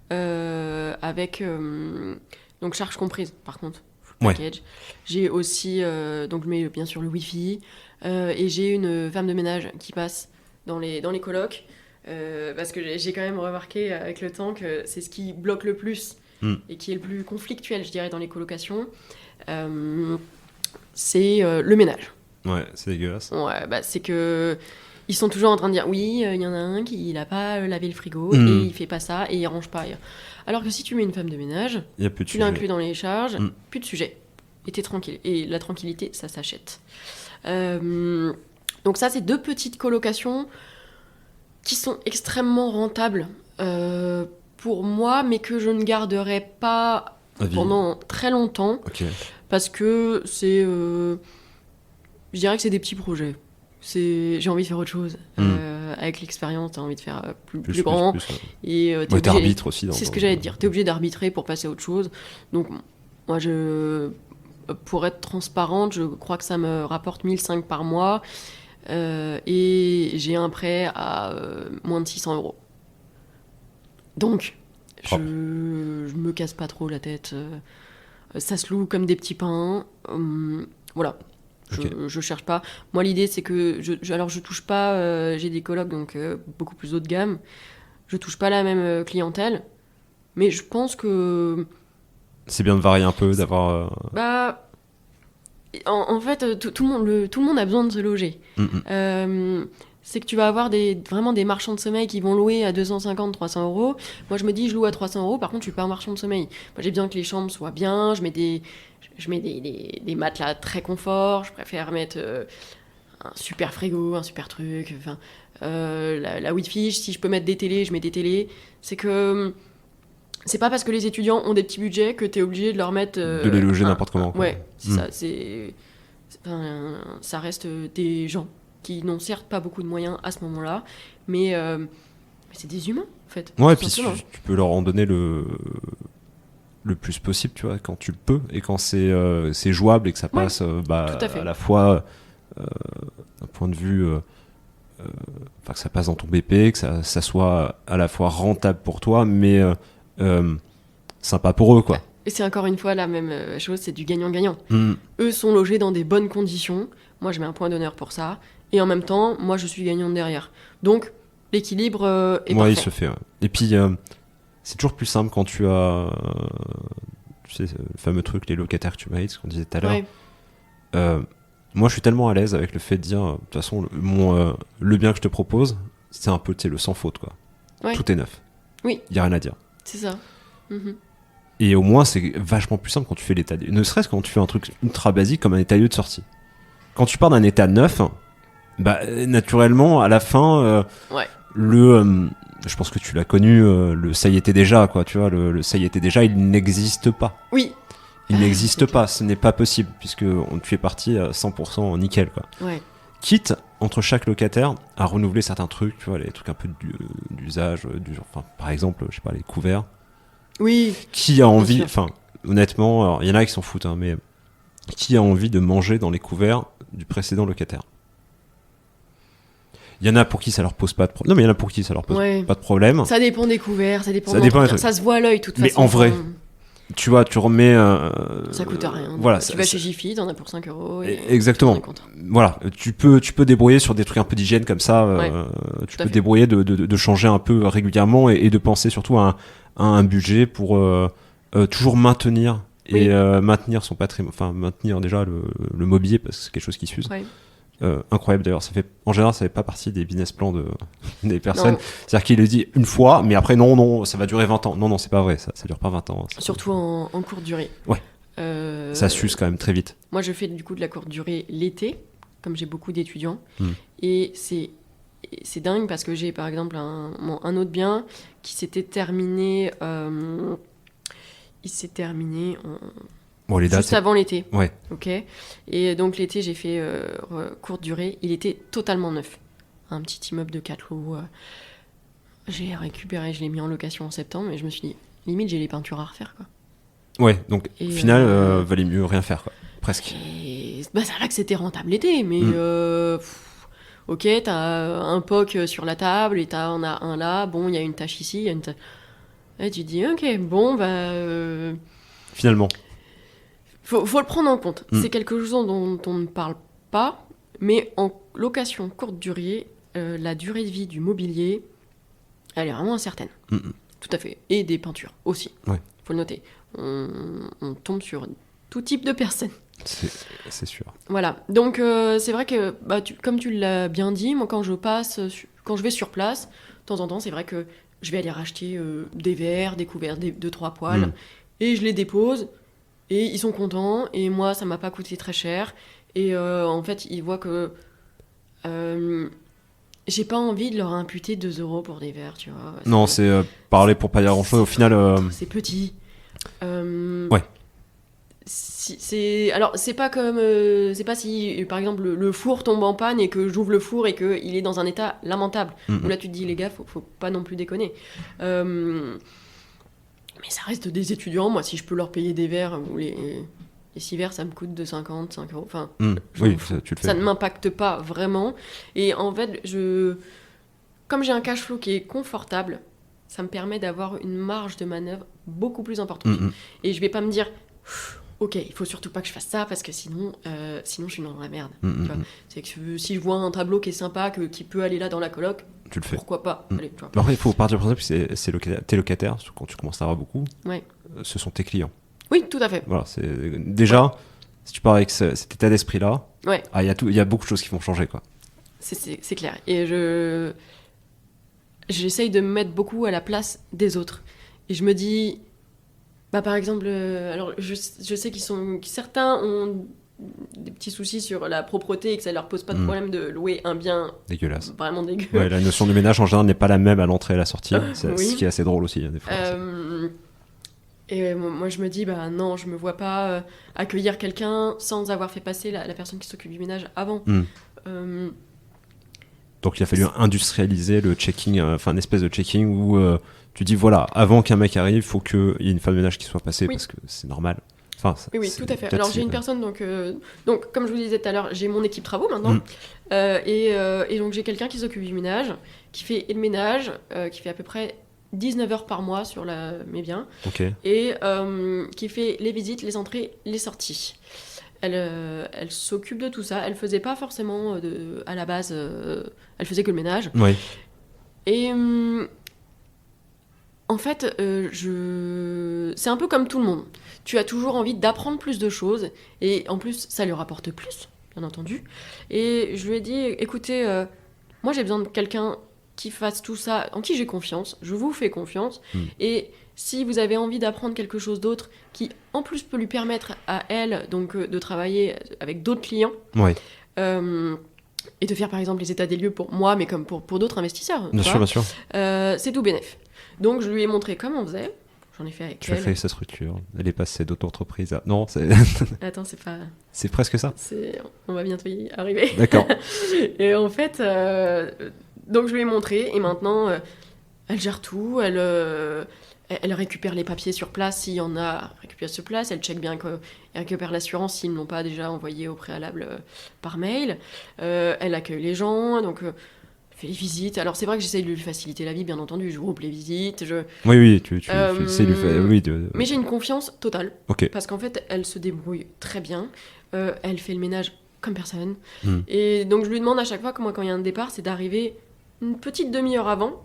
avec donc charge comprise, par contre. Package. J'ai aussi, donc je mets bien sûr le Wi-Fi, et j'ai une femme de ménage qui passe dans les colocs, parce que j'ai quand même remarqué avec le temps que c'est ce qui bloque le plus et qui est le plus conflictuel, je dirais, dans les colocations, c'est le ménage. Ouais, c'est dégueulasse. Ouais, bah c'est que ils sont toujours en train de dire oui, il y en a un qui n'a pas lavé le frigo et il fait pas ça et il range pas. Alors que si tu mets une femme de ménage, tu l'inclus dans les charges, plus de sujet. Et t'es tranquille. Et la tranquillité, ça s'achète. Donc ça, c'est 2 petites colocations qui sont extrêmement rentables pour moi, mais que je ne garderai pas pendant très longtemps. Okay. Parce que c'est... je dirais que c'est des petits projets. J'ai envie de faire autre chose. Avec l'expérience, t'as envie de faire plus grand. Plus, et t'arbitres aussi. C'est ce que j'allais te dire. T'es obligé d'arbitrer pour passer à autre chose. Donc, moi, pour être transparente, je crois que ça me rapporte 1 500 € par mois. Et j'ai un prêt à moins de 600 €. Donc, je me casse pas trop la tête. Ça se loue comme des petits pains. Voilà. Je cherche pas. Moi, l'idée, c'est que je touche pas. J'ai des colocs, donc beaucoup plus haut de gamme. Je touche pas la même clientèle. Mais je pense que. C'est bien de varier un peu, d'avoir. Bah. En fait, tout le monde a besoin de se loger. C'est que tu vas avoir vraiment des marchands de sommeil qui vont louer à 250, 300 €. Moi, je me dis, je loue à 300 €. Par contre, je suis pas un marchand de sommeil. Moi, j'ai besoin que les chambres soient bien. Je mets des matelas très confort. Je préfère mettre un super frigo, un super truc. Enfin, la Wi-Fi, si je peux mettre des télés, je mets des télés. C'est que c'est pas parce que les étudiants ont des petits budgets que t'es obligé de leur mettre... de les loger n'importe comment. Ouais, c'est ça. Ça reste des gens qui n'ont certes pas beaucoup de moyens à ce moment-là, mais c'est des humains, en fait. Ouais, et puis tu peux leur en donner le plus possible, tu vois, quand tu le peux, et quand c'est jouable et que ça passe à la fois d'un point de vue que ça passe dans ton BP, que ça soit à la fois rentable pour toi, mais sympa pour eux, quoi. Et c'est encore une fois la même chose, c'est du gagnant-gagnant. Mmh. Eux sont logés dans des bonnes conditions, moi je mets un point d'honneur pour ça, et en même temps, moi je suis gagnante derrière. Donc, l'équilibre est parfait. Il se fait, ouais. Et puis, c'est toujours plus simple quand tu as, tu sais, le fameux truc, les locataires que tu m'as dit, ce qu'on disait tout à l'heure. Ouais. Moi, je suis tellement à l'aise avec le fait de dire, de toute façon, le bien que je te propose, c'est un peu, tu sais, le sans faute, quoi. Ouais. Tout est neuf. Oui. Il n'y a rien à dire. C'est ça. Mm-hmm. Et au moins, c'est vachement plus simple quand tu fais l'état des lieux. Ne serait-ce quand tu fais un truc ultra basique comme un état des lieux de sortie. Quand tu pars d'un état neuf, bah, naturellement, à la fin, ouais. Je pense que tu l'as connu, le ça y était déjà, quoi, tu vois, le ça y était déjà, il n'existe pas. Oui. Il n'existe pas, ce n'est pas possible, puisque tu es parti à 100% en nickel, quoi. Ouais. Quitte, entre chaque locataire, à renouveler certains trucs, tu vois, les trucs un peu d'usage, par exemple, je sais pas, les couverts. Oui. Qui a envie, enfin, honnêtement, alors, il y en a qui s'en foutent, hein, mais qui a envie de manger dans les couverts du précédent locataire? Il y en a pour qui ça leur pose pas de problème. Non, mais il y en a pour qui ça leur pose pas de problème. Ça dépend des couverts, ça dépend des trucs. Ça se voit à l'œil, de toute façon. Mais en vrai, tu vois, tu remets. Ça coûte rien. Voilà, tu vas chez Jiffy, t'en as pour 5 €. Exactement. Voilà, tu peux débrouiller sur des trucs un peu d'hygiène comme ça. Tu peux débrouiller de changer un peu régulièrement et de penser surtout à un budget pour toujours maintenir et maintenir son patrimoine, enfin maintenir déjà le mobilier parce que c'est quelque chose qui s'use. Ouais. Incroyable d'ailleurs, en général ça fait pas partie des business plans des personnes. Non. C'est-à-dire qu'il le dit une fois, mais après non, ça va durer 20 ans. Non, c'est pas vrai, ça dure pas 20 ans. Surtout en courte durée. Ouais. Ça s'use quand même très vite. Moi je fais du coup de la courte durée l'été, comme j'ai beaucoup d'étudiants. Et c'est dingue parce que j'ai par exemple un autre bien qui s'était terminé. Il s'est terminé les dates, juste avant l'été. Ouais. Ok. Et donc l'été, j'ai fait courte durée. Il était totalement neuf. Un petit immeuble de 4 lots. J'ai récupéré, je l'ai mis en location en septembre, et je me suis dit, limite, j'ai les peintures à refaire, quoi. Ouais, donc au final, valait mieux rien faire, quoi. Presque. Et c'est vrai que c'était rentable l'été, mais ok, t'as un POC sur la table, et t'en as un là, bon, il y a une tâche ici, il y a une tâche... Et tu dis, ok, bon, Finalement. Faut le prendre en compte. C'est quelque chose dont on ne parle pas, mais en location courte durée, la durée de vie du mobilier, elle est vraiment incertaine. Tout à fait. Et des peintures aussi. Ouais. Faut le noter. On tombe sur tout type de personnes. C'est sûr. Voilà. Donc c'est vrai que, comme tu l'as bien dit, moi quand je vais sur place, de temps en temps, c'est vrai que je vais aller racheter des verres, des couverts, 2-3 poêles, et je les dépose, et ils sont contents, et moi, ça m'a pas coûté très cher, et en fait, ils voient que j'ai pas envie de leur imputer 2 € pour des verres, tu vois. Non, c'est parler pour pas dire grand-chose, au final... C'est petit. Ouais. Alors, c'est pas comme... c'est pas si, par exemple, le four tombe en panne et que j'ouvre le four et qu'il est dans un état lamentable. Où là, tu te dis, les gars, faut pas non plus déconner. Mais ça reste des étudiants. Moi, si je peux leur payer des verres, ou les 6 verres, ça me coûte 2,50, 5 €. Enfin, oui, tu le fais. Ça ne m'impacte pas vraiment. Et en fait, comme j'ai un cash flow qui est confortable, ça me permet d'avoir une marge de manœuvre beaucoup plus importante. Et je vais pas me dire... Ok, il faut surtout pas que je fasse ça parce que sinon je suis dans la merde. Tu vois. C'est que si je vois un tableau qui est sympa, qui peut aller là dans la coloc, tu le fais. Pourquoi pas. Allez, tu vois. Après, il faut partir du principe que tes locataires, quand tu commences à avoir beaucoup, ce sont tes clients. Oui, tout à fait. Voilà, déjà, si tu pars avec cet état d'esprit-là, il y a beaucoup de choses qui vont changer, quoi. C'est clair. Et j'essaye de me mettre beaucoup à la place des autres. Et je me dis... par exemple, alors je sais certains ont des petits soucis sur la propreté et que ça leur pose pas de problème de louer un bien dégueulasse. Vraiment dégueu. Ouais, la notion du ménage en général n'est pas la même à l'entrée et à la sortie. C'est ce qui est assez drôle aussi, des fois. Et moi je me dis, non, je me vois pas accueillir quelqu'un sans avoir fait passer la personne qui s'occupe du ménage avant. Donc il a fallu industrialiser le checking, une espèce de checking où tu dis voilà, avant qu'un mec arrive, il faut qu'il y ait une femme de ménage qui soit passée parce que c'est normal. Enfin, oui, tout à fait. Alors j'ai une personne, donc comme je vous disais tout à l'heure, j'ai mon équipe travaux maintenant. Et donc j'ai quelqu'un qui s'occupe du ménage, qui fait le ménage, qui fait à peu près 19 heures par mois sur mes biens. Et qui fait les visites, les entrées, les sorties. Elle s'occupe de tout ça. Elle faisait pas forcément à la base, elle faisait que le ménage. Oui. Et en fait, c'est un peu comme tout le monde. Tu as toujours envie d'apprendre plus de choses, et en plus, ça lui rapporte plus, bien entendu. Et je lui ai dit, écoutez, moi j'ai besoin de quelqu'un qui fasse tout ça, en qui j'ai confiance, je vous fais confiance, et si vous avez envie d'apprendre quelque chose d'autre, qui en plus peut lui permettre à elle donc, de travailler avec d'autres clients, et de faire par exemple les états des lieux pour moi, mais comme pour d'autres investisseurs. Bien sûr. C'est tout bénef. Donc je lui ai montré comment on faisait. J'en ai fait avec elle. Tu as créé sa structure. Elle est passée d'auto-entreprise à... Non, c'est... Attends, c'est pas... C'est presque ça. On va bientôt y arriver. D'accord. Et en fait, donc je lui ai montré, et maintenant, elle gère tout, elle récupère les papiers sur place s'il y en a récupérés sur place, elle check bien qu'elle récupère l'assurance s'ils ne l'ont pas déjà envoyé au préalable par mail, elle accueille les gens, donc elle fait les visites. Alors c'est vrai que j'essaie de lui faciliter la vie, bien entendu, je groupe les visites. Oui, tu essaies de lui faire... Oui, Mais j'ai une confiance totale, okay. Parce qu'en fait, elle se débrouille très bien, elle fait le ménage comme personne, et donc je lui demande à chaque fois, quand il y a un départ, c'est d'arriver une petite demi-heure avant,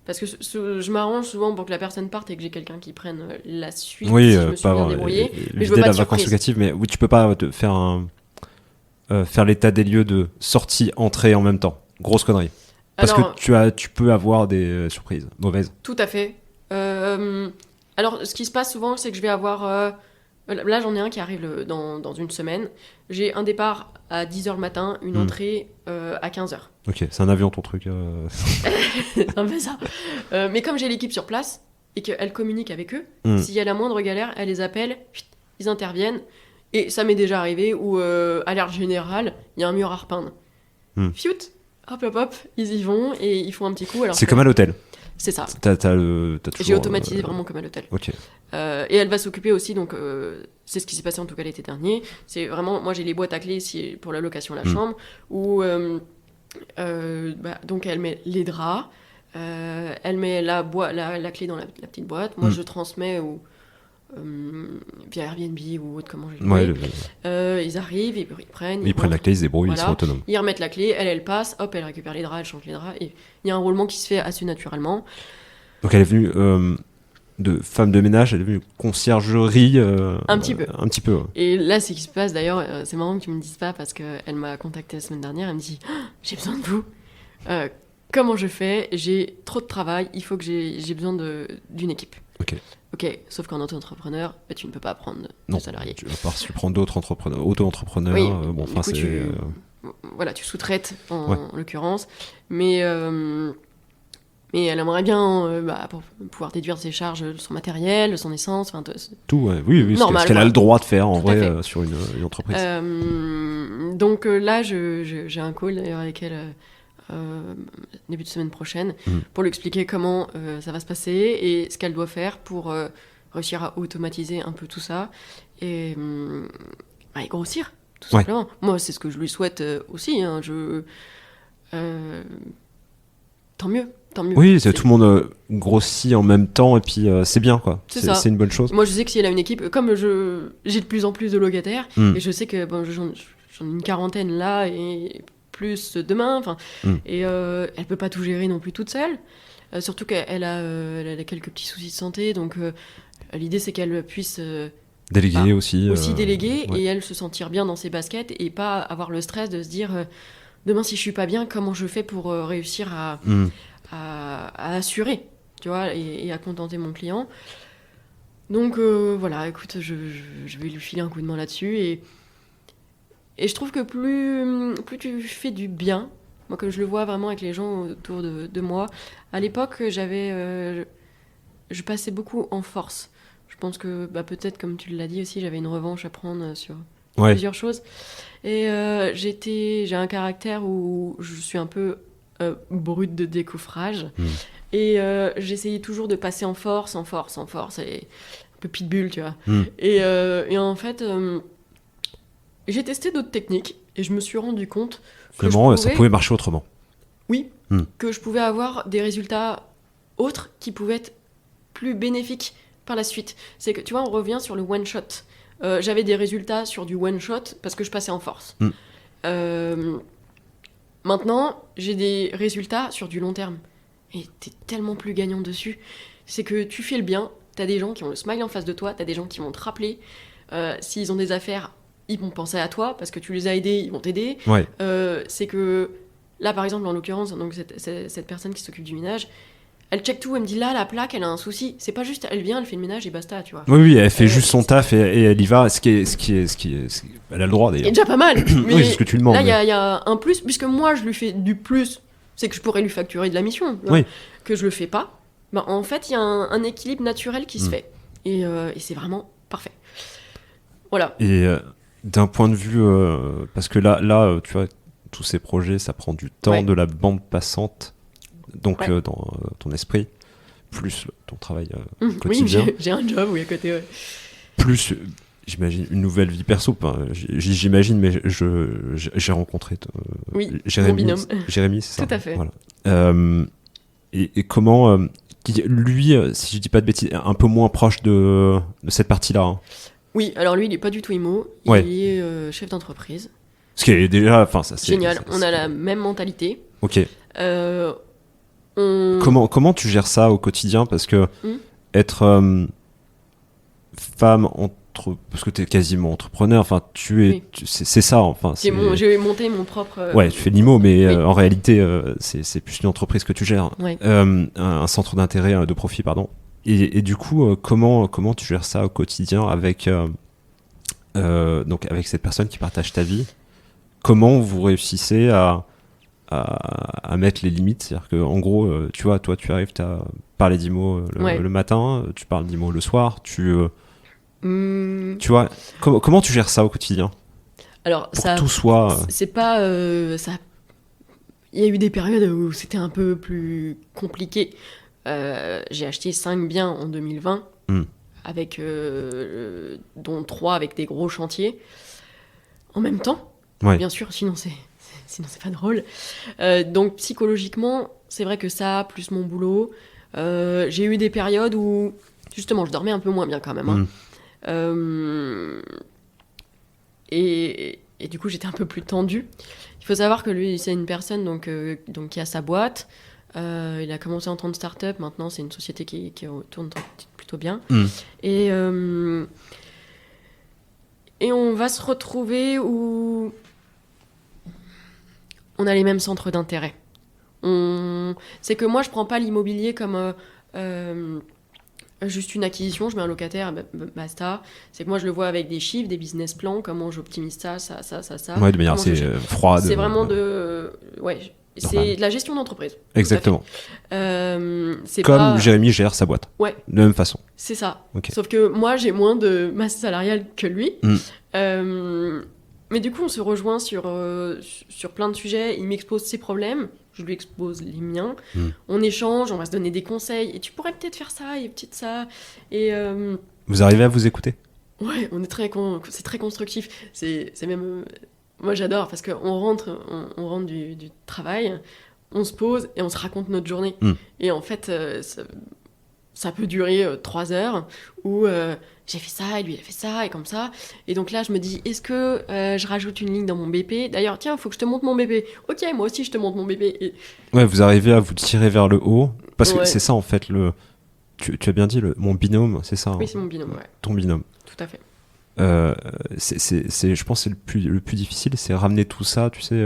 parce que je m'arrange souvent pour que la personne parte et que j'ai quelqu'un qui prenne la suite si je me suis bien débrouillée. Mais je veux pas de vacance locative, mais oui, tu peux pas faire l'état des lieux de sortie, entrée en même temps. Grosse connerie. Parce que tu peux avoir des surprises mauvaises. Tout à fait. Alors, ce qui se passe souvent, c'est que je vais avoir... là, j'en ai un qui arrive dans une semaine. J'ai un départ à 10h le matin, une entrée à 15h. Ok, c'est un avion ton truc. C'est un peu ça. Mais comme j'ai l'équipe sur place et qu'elle communique avec eux, s'il y a la moindre galère, elle les appelle, ils interviennent. Et ça m'est déjà arrivé où, alerte générale, il y a un mur à repeindre. Fiut, hop, ils y vont et ils font un petit coup. Alors c'est comme à l'hôtel. C'est ça. T'as toujours, j'ai automatisé vraiment comme à l'hôtel. Ok. Et elle va s'occuper aussi, donc c'est ce qui s'est passé en tout cas l'été dernier. C'est vraiment, moi j'ai les boîtes à clés ici pour la location de la chambre, où donc elle met les draps, elle met la clé dans la petite boîte. Moi je transmets via Airbnb ou autre, comment je le dis. Ils arrivent, ils prennent la clé, ils se débrouillent, ils sont autonomes. Ils remettent la clé, elle passe, hop, elle récupère les draps, elle change les draps, et il y a un roulement qui se fait assez naturellement. Donc elle est venue de femme de ménage, elle est venue conciergerie. Un petit peu. Un petit peu. Ouais. Et là, c'est ce qui se passe d'ailleurs, c'est marrant que tu me dises pas, parce qu'elle m'a contacté la semaine dernière, elle me dit j'ai besoin de vous. Comment je fais? J'ai trop de travail, il faut que j'ai besoin d'une équipe. Ok, sauf qu'en auto-entrepreneur, tu ne peux pas prendre de salariés. À part si tu prends d'autres auto-entrepreneurs, oui, c'est... tu sous-traites en l'occurrence, mais elle aimerait bien pour pouvoir déduire ses charges, son matériel, son essence, tout, oui, ce qu'elle a le droit de faire en vrai sur une entreprise. Donc là, j'ai un call d'ailleurs avec elle début de semaine prochaine pour lui expliquer comment ça va se passer et ce qu'elle doit faire pour réussir à automatiser un peu tout ça et grossir tout simplement. Moi c'est ce que je lui souhaite aussi, hein. Tant mieux. Oui, tout le monde grossit en même temps et puis c'est bien quoi. C'est une bonne chose. Moi je sais que si elle a une équipe, comme j'ai de plus en plus de locataires et je sais que j'en ai une quarantaine là et plus demain, et elle peut pas tout gérer non plus toute seule, surtout qu'elle a quelques petits soucis de santé, donc l'idée c'est qu'elle puisse déléguer aussi déléguer et elle se sentir bien dans ses baskets et pas avoir le stress de se dire demain si je suis pas bien, comment je fais pour réussir à assurer, tu vois, et à contenter mon client. Donc voilà, écoute, je vais lui filer un coup de main là-dessus et je trouve que plus tu fais du bien, moi comme je le vois vraiment avec les gens autour de moi, à l'époque je passais beaucoup en force. Je pense que peut-être comme tu l'as dit aussi, j'avais une revanche à prendre sur plusieurs choses. Et j'ai un caractère où je suis un peu brute de décoffrage. Et j'essayais toujours de passer en force, et peu pitbull, tu vois. Et en fait, j'ai testé d'autres techniques et je me suis rendu compte que ça pouvait marcher autrement. Oui, que je pouvais avoir des résultats autres qui pouvaient être plus bénéfiques par la suite. C'est que, tu vois, on revient sur le one-shot. J'avais des résultats sur du one-shot parce que je passais en force. Maintenant, j'ai des résultats sur du long terme. Et t'es tellement plus gagnant dessus. C'est que tu fais le bien, t'as des gens qui ont le smile en face de toi, t'as des gens qui vont te rappeler. S'ils ont des affaires, ils vont penser à toi parce que tu les as aidés, ils vont t'aider. Ouais. C'est que là, par exemple, en l'occurrence, donc cette personne qui s'occupe du ménage, elle check tout, elle me dit là, la plaque, elle a un souci. C'est pas juste, elle vient, elle fait le ménage et basta, tu vois. Oui, elle fait juste son taf et elle y va. Elle a le droit d'ailleurs. C'est déjà pas mal. Mais oui, c'est ce que tu demandes. Là, il y a un plus, puisque moi, je lui fais du plus, c'est que je pourrais lui facturer de la mission. Oui. Que je le fais pas. Ben, en fait, il y a un équilibre naturel qui se fait. Et c'est vraiment parfait. Voilà. Et d'un point de vue. Parce que là, tu vois, tous ces projets, ça prend du temps, de la bande passante. Donc, dans ton esprit, plus ton travail quotidien. Oui, j'ai un job, oui, à côté, ouais. Plus, j'imagine, une nouvelle vie perso. J'imagine, mais j'ai rencontré Jérémy, c'est ça. Tout à fait. Voilà. Et comment, lui, si je dis pas de bêtises, un peu moins proche de cette partie-là. Hein. Oui, alors lui, il est pas du tout IMO, il est chef d'entreprise. Ce qui est déjà, ça c'est génial. On a la même mentalité. Ok. Comment tu gères ça au quotidien? Parce que être femme parce que tu es quasiment entrepreneur, c'est ça. J'ai monté mon propre. Ouais, tu fais de l'IMO, mais en réalité, c'est plus une entreprise que tu gères. Ouais. Un centre d'intérêt, de profit, pardon. Et du coup, comment tu gères ça au quotidien avec cette personne qui partage ta vie? Comment vous réussissez à mettre les limites? C'est-à-dire qu'en gros, tu vois, toi, tu arrives, tu as parlé d'IMO le matin, tu parles d'IMO le soir, tu vois, comment tu gères ça au quotidien? Alors, pour ça, tout soit... C'est pas... ça... Il y a eu des périodes où c'était un peu plus compliqué. J'ai acheté 5 biens en 2020, avec, dont 3 avec des gros chantiers, en même temps. Bien sûr, sinon c'est pas drôle. Donc psychologiquement, c'est vrai que ça, plus mon boulot, j'ai eu des périodes où, justement, je dormais un peu moins bien quand même. Et du coup, j'étais un peu plus tendue. Il faut savoir que lui, c'est une personne donc, qui a sa boîte. Il a commencé en tant que start-up. Maintenant, c'est une société qui tourne plutôt bien. Et on va se retrouver où on a les mêmes centres d'intérêt. C'est que moi, je prends pas l'immobilier comme juste une acquisition, je mets un locataire, basta. C'est que moi, je le vois avec des chiffres, des business plans, comment j'optimise ça. Ouais, de manière assez froide. C'est vraiment c'est de la gestion d'entreprise. Exactement. C'est comme pas... Jérémy gère sa boîte. Ouais. De la même façon. C'est ça. Okay. Sauf que moi, j'ai moins de masse salariale que lui. Mais du coup, on se rejoint sur plein de sujets. Il m'expose ses problèmes, je lui expose les miens. On échange, on va se donner des conseils. Et tu pourrais peut-être faire ça, et peut-être ça. Et vous arrivez à vous écouter? Ouais, c'est très constructif. C'est même... moi, j'adore parce qu'on rentre du travail, on se pose et on se raconte notre journée. Et en fait, ça peut durer 3 heures où j'ai fait ça et lui il a fait ça et comme ça. Et donc là, je me dis, est-ce que je rajoute une ligne dans mon BP? D'ailleurs, tiens, il faut que je te montre mon BP. Ok, moi aussi, je te montre mon BP. Et... ouais, vous arrivez à vous tirer vers le haut. Parce que c'est ça, en fait, tu as bien dit, mon binôme, c'est ça? Oui, c'est mon binôme, ouais. Ton binôme. Tout à fait. Je pense que c'est le plus difficile, c'est ramener tout ça, tu sais...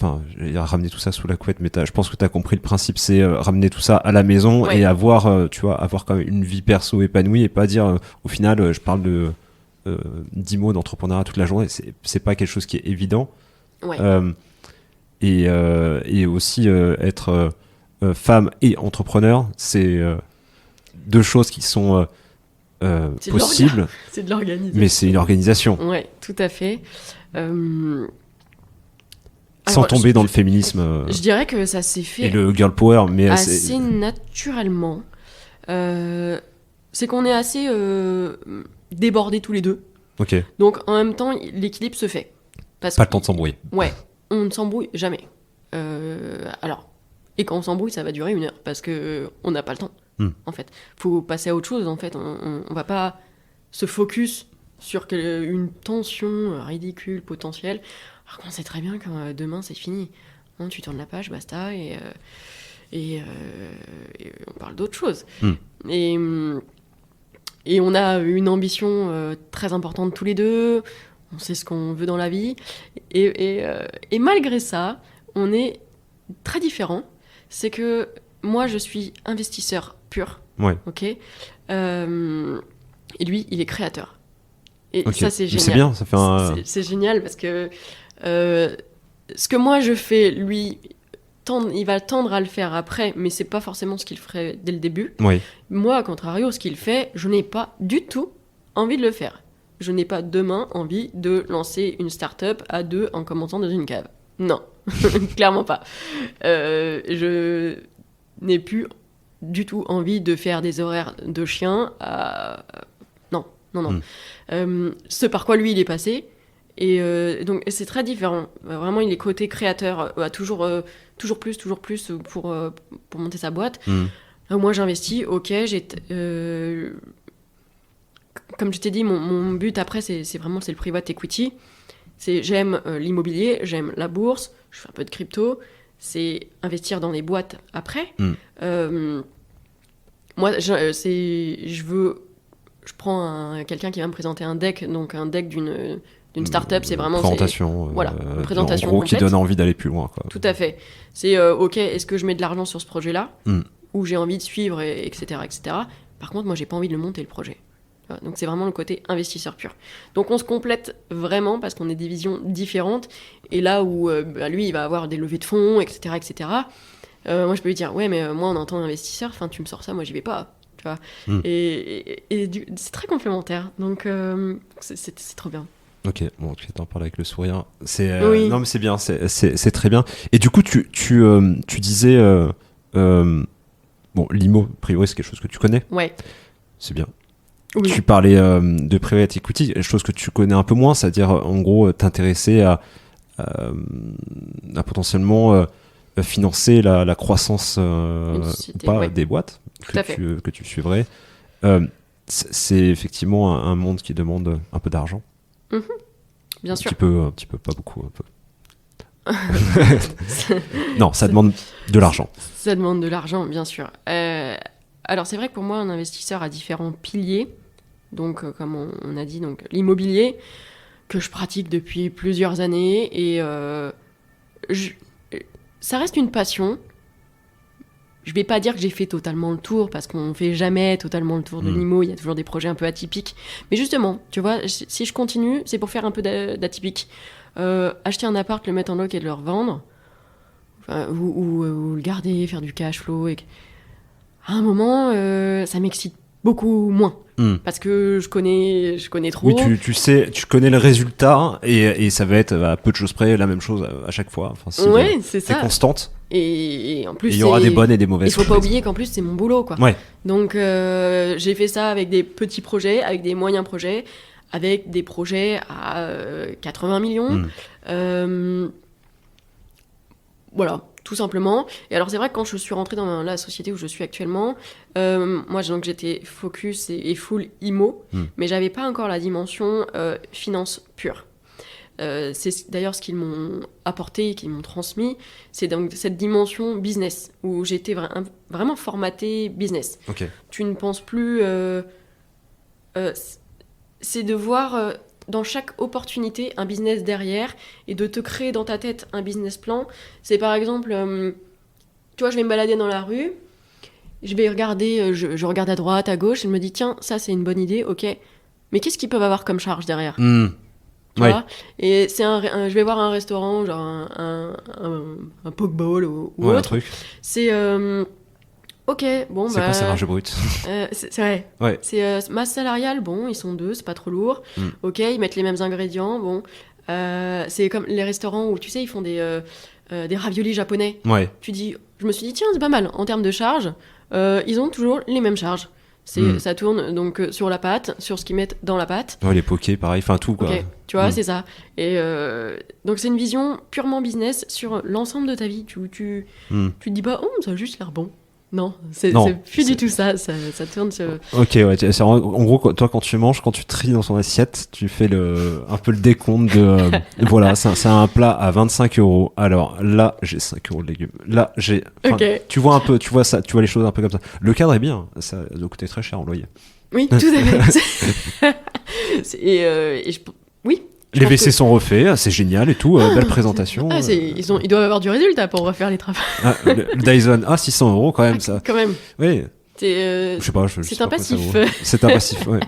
ramener tout ça sous la couette, mais je pense que tu as compris le principe, c'est ramener tout ça à la maison et avoir quand même une vie perso épanouie et pas dire au final je parle de 10 mots d'entrepreneuriat toute la journée, c'est pas quelque chose qui est évident. Et aussi être femme et entrepreneur, c'est 2 choses qui sont possibles. C'est de l'organisation. Mais c'est une organisation. Ouais, tout à fait. Sans tomber dans le féminisme. Je dirais que ça s'est fait. Et le girl power, mais assez naturellement. C'est qu'on est assez débordés tous les deux. Ok. Donc en même temps, l'équilibre se fait. Pas le temps de s'embrouiller. Ouais, on ne s'embrouille jamais. Alors, et quand on s'embrouille, ça va durer 1 heure parce que on n'a pas le temps. En fait, faut passer à autre chose. En fait, on va pas se focus sur une tension ridicule potentielle. Alors qu'on sait très bien que demain c'est fini. Non, tu tournes la page, basta, et on parle d'autre chose. Et on a une ambition très importante tous les deux. On sait ce qu'on veut dans la vie. Et malgré ça, on est très différents. C'est que moi, je suis investisseur pur. Ouais. Ok. Et lui, il est créateur. Et okay. Ça, c'est génial. C'est bien, ça fait c'est génial parce que ce que moi je fais, lui, il va tendre à le faire après, mais c'est pas forcément ce qu'il ferait dès le début. Oui. Moi, à contrario, ce qu'il fait, je n'ai pas du tout envie de le faire. Je n'ai pas demain envie de lancer une start-up à 2 en commençant dans une cave. Non, clairement pas. Je n'ai plus du tout envie de faire des horaires de chien. Non. Ce par quoi lui, il est passé. Et donc, c'est très différent. Vraiment, il est côté créateur, toujours plus pour monter sa boîte. Moi, j'investis, ok, comme je t'ai dit, mon but après, c'est le private equity. J'aime l'immobilier, j'aime la bourse, je fais un peu de crypto, c'est investir dans des boîtes après. Moi, je prends quelqu'un qui va me présenter un deck, donc un deck d'une start-up, c'est vraiment... Présentation. Voilà, une présentation en gros, complète. Qui donne envie d'aller plus loin, quoi. Tout à fait. C'est, ok, est-ce que je mets de l'argent sur ce projet-là ou j'ai envie de suivre, etc., etc. Par contre, moi, j'ai pas envie de le monter, le projet. Donc c'est vraiment le côté investisseur pur. Donc on se complète vraiment parce qu'on est des visions différentes. Et là où lui, il va avoir des levées de fonds, etc., etc. Moi, je peux lui dire, ouais, mais moi, en tant qu'investisseur, tu me sors ça, moi, j'y vais pas. Tu vois. Et c'est très complémentaire. Donc c'est trop bien. Ok, bon, tu t'en parles avec le sourire. Oui. Non, mais c'est bien, c'est très bien. Et du coup, tu disais, bon, l'IMO, a priori, c'est quelque chose que tu connais. Ouais. C'est bien. Oui. Tu parlais de private equity, chose que tu connais un peu moins, c'est-à-dire, en gros, t'intéresser à potentiellement financer la croissance société, ou pas ouais. des boîtes que tu suivrais. C'est effectivement un monde qui demande un peu d'argent. Bien sûr. Un petit peu, pas beaucoup, un peu. Non, ça demande de l'argent. Ça demande de l'argent, bien sûr. Alors, c'est vrai que pour moi, un investisseur a différents piliers. Donc, comme on a dit, donc l'immobilier, que je pratique depuis plusieurs années. Et ça reste une passion. Je vais pas dire que j'ai fait totalement le tour, parce qu'on fait jamais totalement le tour de l'IMO. Il y a toujours des projets un peu atypiques. Mais justement, tu vois, si je continue, c'est pour faire un peu d'atypique. Acheter un appart, le mettre en loc et le revendre. Ou le garder, faire du cash flow. À un moment, ça m'excite beaucoup moins. Parce que je connais trop. Oui, tu connais le résultat et ça va être à peu de choses près la même chose à chaque fois. Enfin, c'est ça. C'est constante. Et en plus, il y aura des bonnes et des mauvaises. Il faut pas oublier qu'en plus, c'est mon boulot, quoi. Ouais. Donc, j'ai fait ça avec des petits projets, avec des moyens projets, avec des projets à 80 millions. Voilà. Tout simplement. Et alors, c'est vrai que quand je suis rentrée dans la société où je suis actuellement, moi, donc, j'étais focus et full IMO, mais j'avais pas encore la dimension finance pure. C'est d'ailleurs ce qu'ils m'ont apporté et qu'ils m'ont transmis, c'est donc cette dimension business, où j'étais vraiment formatée business. Okay. Tu ne penses plus... c'est de voir... dans chaque opportunité, un business derrière, et de te créer dans ta tête un business plan. C'est par exemple, tu vois, je vais me balader dans la rue, je vais regarder, je regarde à droite, à gauche, et je me dis, tiens, ça c'est une bonne idée, ok, mais qu'est-ce qu'ils peuvent avoir comme charge derrière tu vois. Et je vais voir un restaurant, genre un pokeball ou autre. Un truc. C'est... Ok, bon, c'est quoi sa marge brute c'est vrai. Ouais. C'est masse salariale, bon, ils sont 2, c'est pas trop lourd. Ok, ils mettent les mêmes ingrédients, bon. C'est comme les restaurants où, tu sais, ils font des raviolis japonais. Ouais. Je me suis dit, tiens, c'est pas mal. En termes de charge, Ils ont toujours les mêmes charges. Ça tourne donc sur la pâte, sur ce qu'ils mettent dans la pâte. Ouais, les pokés, pareil, enfin tout quoi. Okay. Tu vois, c'est ça. Et donc c'est une vision purement business sur l'ensemble de ta vie. Tu te dis pas, ça a juste l'air bon. Non, c'est plus du tout ça tourne sur... Ok, ouais, en gros, toi quand tu manges, quand tu tries dans son assiette, tu fais un peu le décompte de... voilà, c'est un plat à 25 €. Alors là, j'ai 5 € de légumes. Là, j'ai... Okay. Tu vois ça, tu vois les choses un peu comme ça. Le cadre est bien, ça doit coûter très cher en loyer. Oui, tout à fait. Oui. Les WC sont refaits, c'est génial et tout, belle présentation. Ils doivent avoir du résultat pour refaire les travaux. Le Dyson, 600 € quand même, ça. Quand même. Oui. Je sais pas, c'est un passif. C'est un passif, ouais.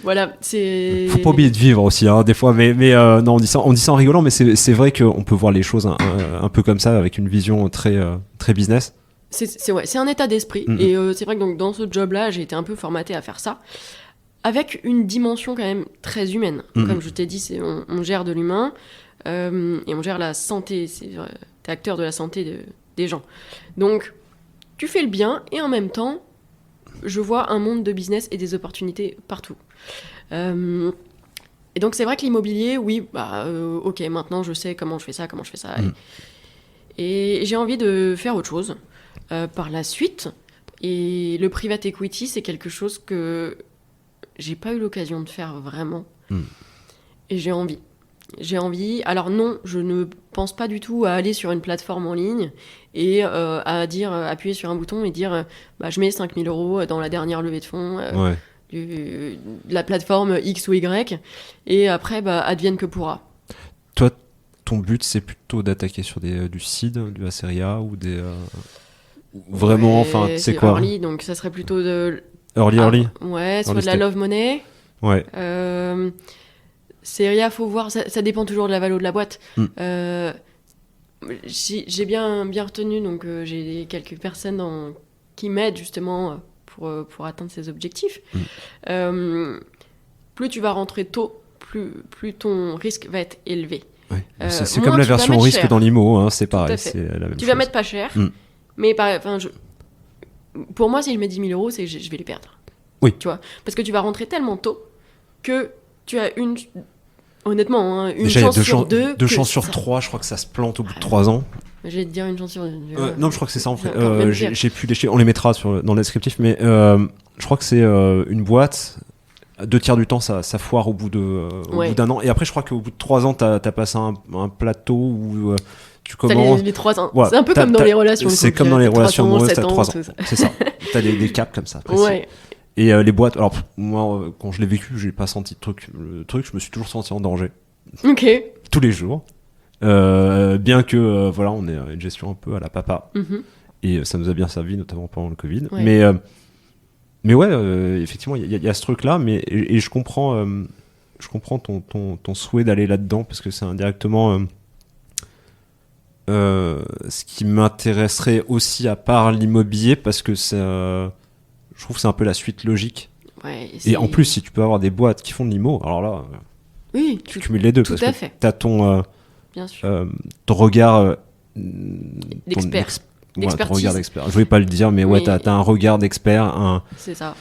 Voilà, c'est... Faut pas oublier de vivre aussi, hein, des fois, mais non, on dit ça en rigolant, mais c'est vrai qu'on peut voir les choses un peu comme ça, avec une vision très, très business. C'est un état d'esprit, et c'est vrai que donc, dans ce job-là, j'ai été un peu formaté à faire ça, avec une dimension quand même très humaine. Comme je t'ai dit, on gère de l'humain, et on gère la santé, t'es acteur de la santé des gens. Donc, tu fais le bien, et en même temps, je vois un monde de business et des opportunités partout. Et donc, c'est vrai que l'immobilier, oui, ok, maintenant je sais comment je fais ça. Et j'ai envie de faire autre chose par la suite. Et le private equity, c'est quelque chose que j'ai pas eu l'occasion de faire vraiment. Et j'ai envie. Alors non, je ne pense pas du tout à aller sur une plateforme en ligne et à appuyer sur un bouton et dire je mets 5 000 € dans la dernière levée de fonds de la plateforme X ou Y, et après advienne que pourra. Toi, ton but, c'est plutôt d'attaquer sur du seed, du Serie A ou des... Vraiment, enfin, c'est quoi early, donc ça serait plutôt de... Early Ouais, soit de la love money. Ouais. Serie A, faut voir, ça dépend toujours de la valo de la boîte. J'ai bien retenu, donc j'ai quelques personnes qui m'aident justement pour atteindre ces objectifs. Plus tu vas rentrer tôt, plus ton risque va être élevé. Ouais. C'est comme la version risque dans l'IMO, hein, c'est pareil. C'est la même chose. Vas mettre pas cher, mais pour moi, si je mets 10 000 €, c'est que je vais les perdre. Oui. Tu vois, parce que tu vas rentrer tellement tôt que tu as honnêtement, une déjà, chance sur deux. Deux chances sur trois, je crois que ça se plante au bout de 3 ans. Je vais te dire une chance sur deux. Non, je crois que c'est ça en fait. J'ai plus les chiffres, on les mettra dans le descriptif, mais je crois que c'est une boîte. 2/3 du temps, ça foire au bout d'un an. Et après, je crois qu'au bout de 3 ans, t'as passé un plateau où tu commences. Les 3 ans. Ouais, c'est un peu comme dans les relations. C'est comme dans les relations amoureuses, t'as 3 ans. C'est ça. T'as des caps comme ça. Ouais. Et les boîtes, alors moi, quand je l'ai vécu, j'ai pas senti le truc, je me suis toujours senti en danger. Ok. Tous les jours. Bien que, voilà, on ait une gestion un peu à la papa. Et ça nous a bien servi, notamment pendant le Covid. Ouais. Mais ouais, effectivement, il y a ce truc-là, et je comprends ton souhait d'aller là-dedans, parce que c'est indirectement ce qui m'intéresserait aussi, à part l'immobilier, parce que je trouve que c'est un peu la suite logique. Ouais, et en plus, si tu peux avoir des boîtes qui font de l'IMO, alors là, oui, tu cumules les deux, parce que t'as ton regard d'expert. Ton regard d'expert. Je voulais pas le dire, mais ouais, t'as un regard d'expert, c'est ça.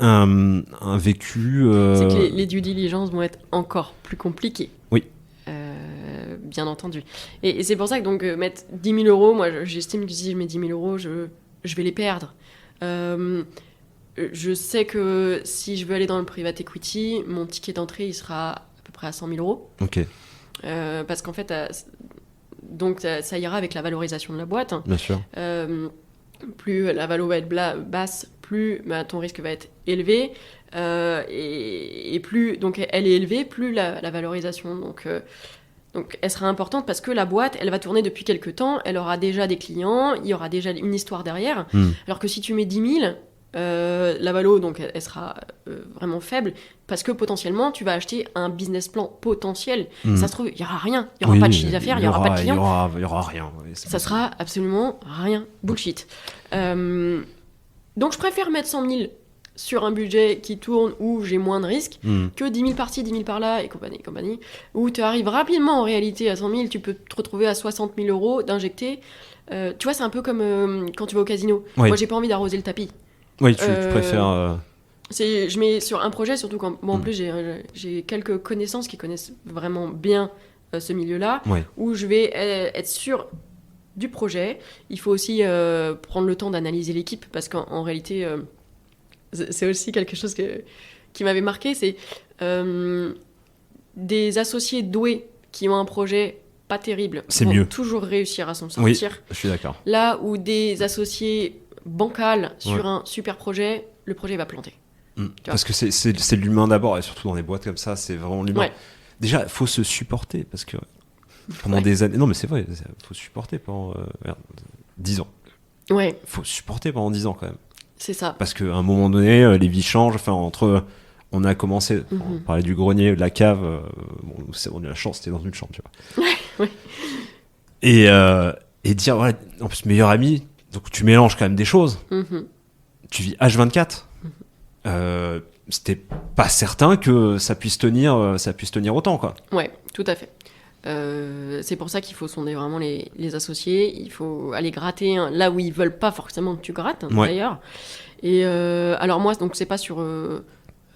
Un vécu. C'est que les due diligence vont être encore plus compliquées. Oui. Bien entendu. Et c'est pour ça que donc mettre 10 000 €, moi j'estime que si je mets 10 000 €, je vais les perdre. Je sais que si je veux aller dans le private equity, mon ticket d'entrée il sera à peu près à 100 000 €. Ok. Parce qu'en fait, donc ça ira avec la valorisation de la boîte. Bien sûr. Plus la valo va être basse, plus ton risque va être élevé. Et plus donc elle est élevée, plus la valorisation. Donc elle sera importante parce que la boîte, elle va tourner depuis quelques temps, elle aura déjà des clients, il y aura déjà une histoire derrière. Alors que si tu mets 10 000, la valo, donc elle sera vraiment faible, parce que potentiellement tu vas acheter un business plan potentiel. Ça se trouve, il n'y aura rien, il n'y aura pas de chiffre d'affaires, il n'y aura pas de clients. Il y aura rien. Oui, ça sera absolument rien. Bullshit. Donc je préfère mettre 100 000 sur un budget qui tourne où j'ai moins de risques que 10 000 par-ci, 10 000 par-là et compagnie, où tu arrives rapidement en réalité à 100 000, tu peux te retrouver à 60 000 euros d'injecter. Tu vois, c'est un peu comme quand tu vas au casino. Oui. Moi, j'ai pas envie d'arroser le tapis. Oui, tu préfères... Je mets sur un projet, surtout quand... Bon, en plus, j'ai quelques connaissances qui connaissent vraiment bien ce milieu-là, où je vais être sûr du projet. Il faut aussi prendre le temps d'analyser l'équipe, parce qu'en réalité, c'est aussi quelque chose qui m'avait marqué, c'est des associés doués qui ont un projet pas terrible vont mieux. Toujours réussir à s'en sortir. Oui, je suis d'accord. Là où des associés bancals sur un super projet, le projet va planter. Parce que c'est l'humain d'abord, et surtout dans des boîtes comme ça, c'est vraiment l'humain. Déjà, il faut se supporter, parce que pendant des années... Non, mais c'est vrai, il faut se supporter pendant 10 ans. Ouais. Il faut se supporter pendant 10 ans, quand même. C'est ça. Parce qu'à un moment donné, les vies changent. Enfin, on a commencé, on parlait du grenier, de la cave. On a eu la chance, c'était dans une chambre, tu vois. Ouais. Et dire, voilà, en plus, meilleur ami, donc tu mélanges quand même des choses. Tu vis H24. C'était pas certain que ça puisse tenir autant, quoi. Ouais, tout à fait. C'est pour ça qu'il faut sonder vraiment les associés. Il faut aller gratter là où ils veulent pas forcément que tu grattes, d'ailleurs. Et alors moi, donc c'est pas sur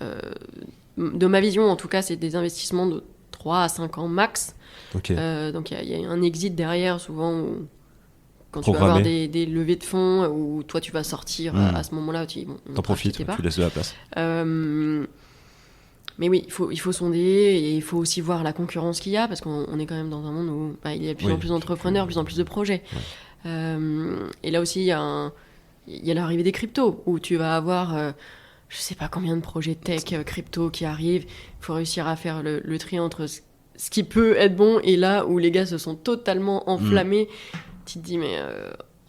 de ma vision, en tout cas, c'est des investissements de 3 à 5 ans max. Donc il y a un exit derrière, souvent, quand tu vas avoir des levées de fonds, où toi tu vas sortir à ce moment-là. T'en profites, tu laisses de la place. Mais oui, il faut sonder, et il faut aussi voir la concurrence qu'il y a, parce qu'on est quand même dans un monde où il y a de plus en plus d'entrepreneurs, de plus en plus de projets. Et là aussi, il y a l'arrivée des cryptos, où tu vas avoir, je sais pas combien de projets tech, crypto qui arrivent. Il faut réussir à faire le tri entre ce qui peut être bon et là où les gars se sont totalement enflammés. Tu te dis, mais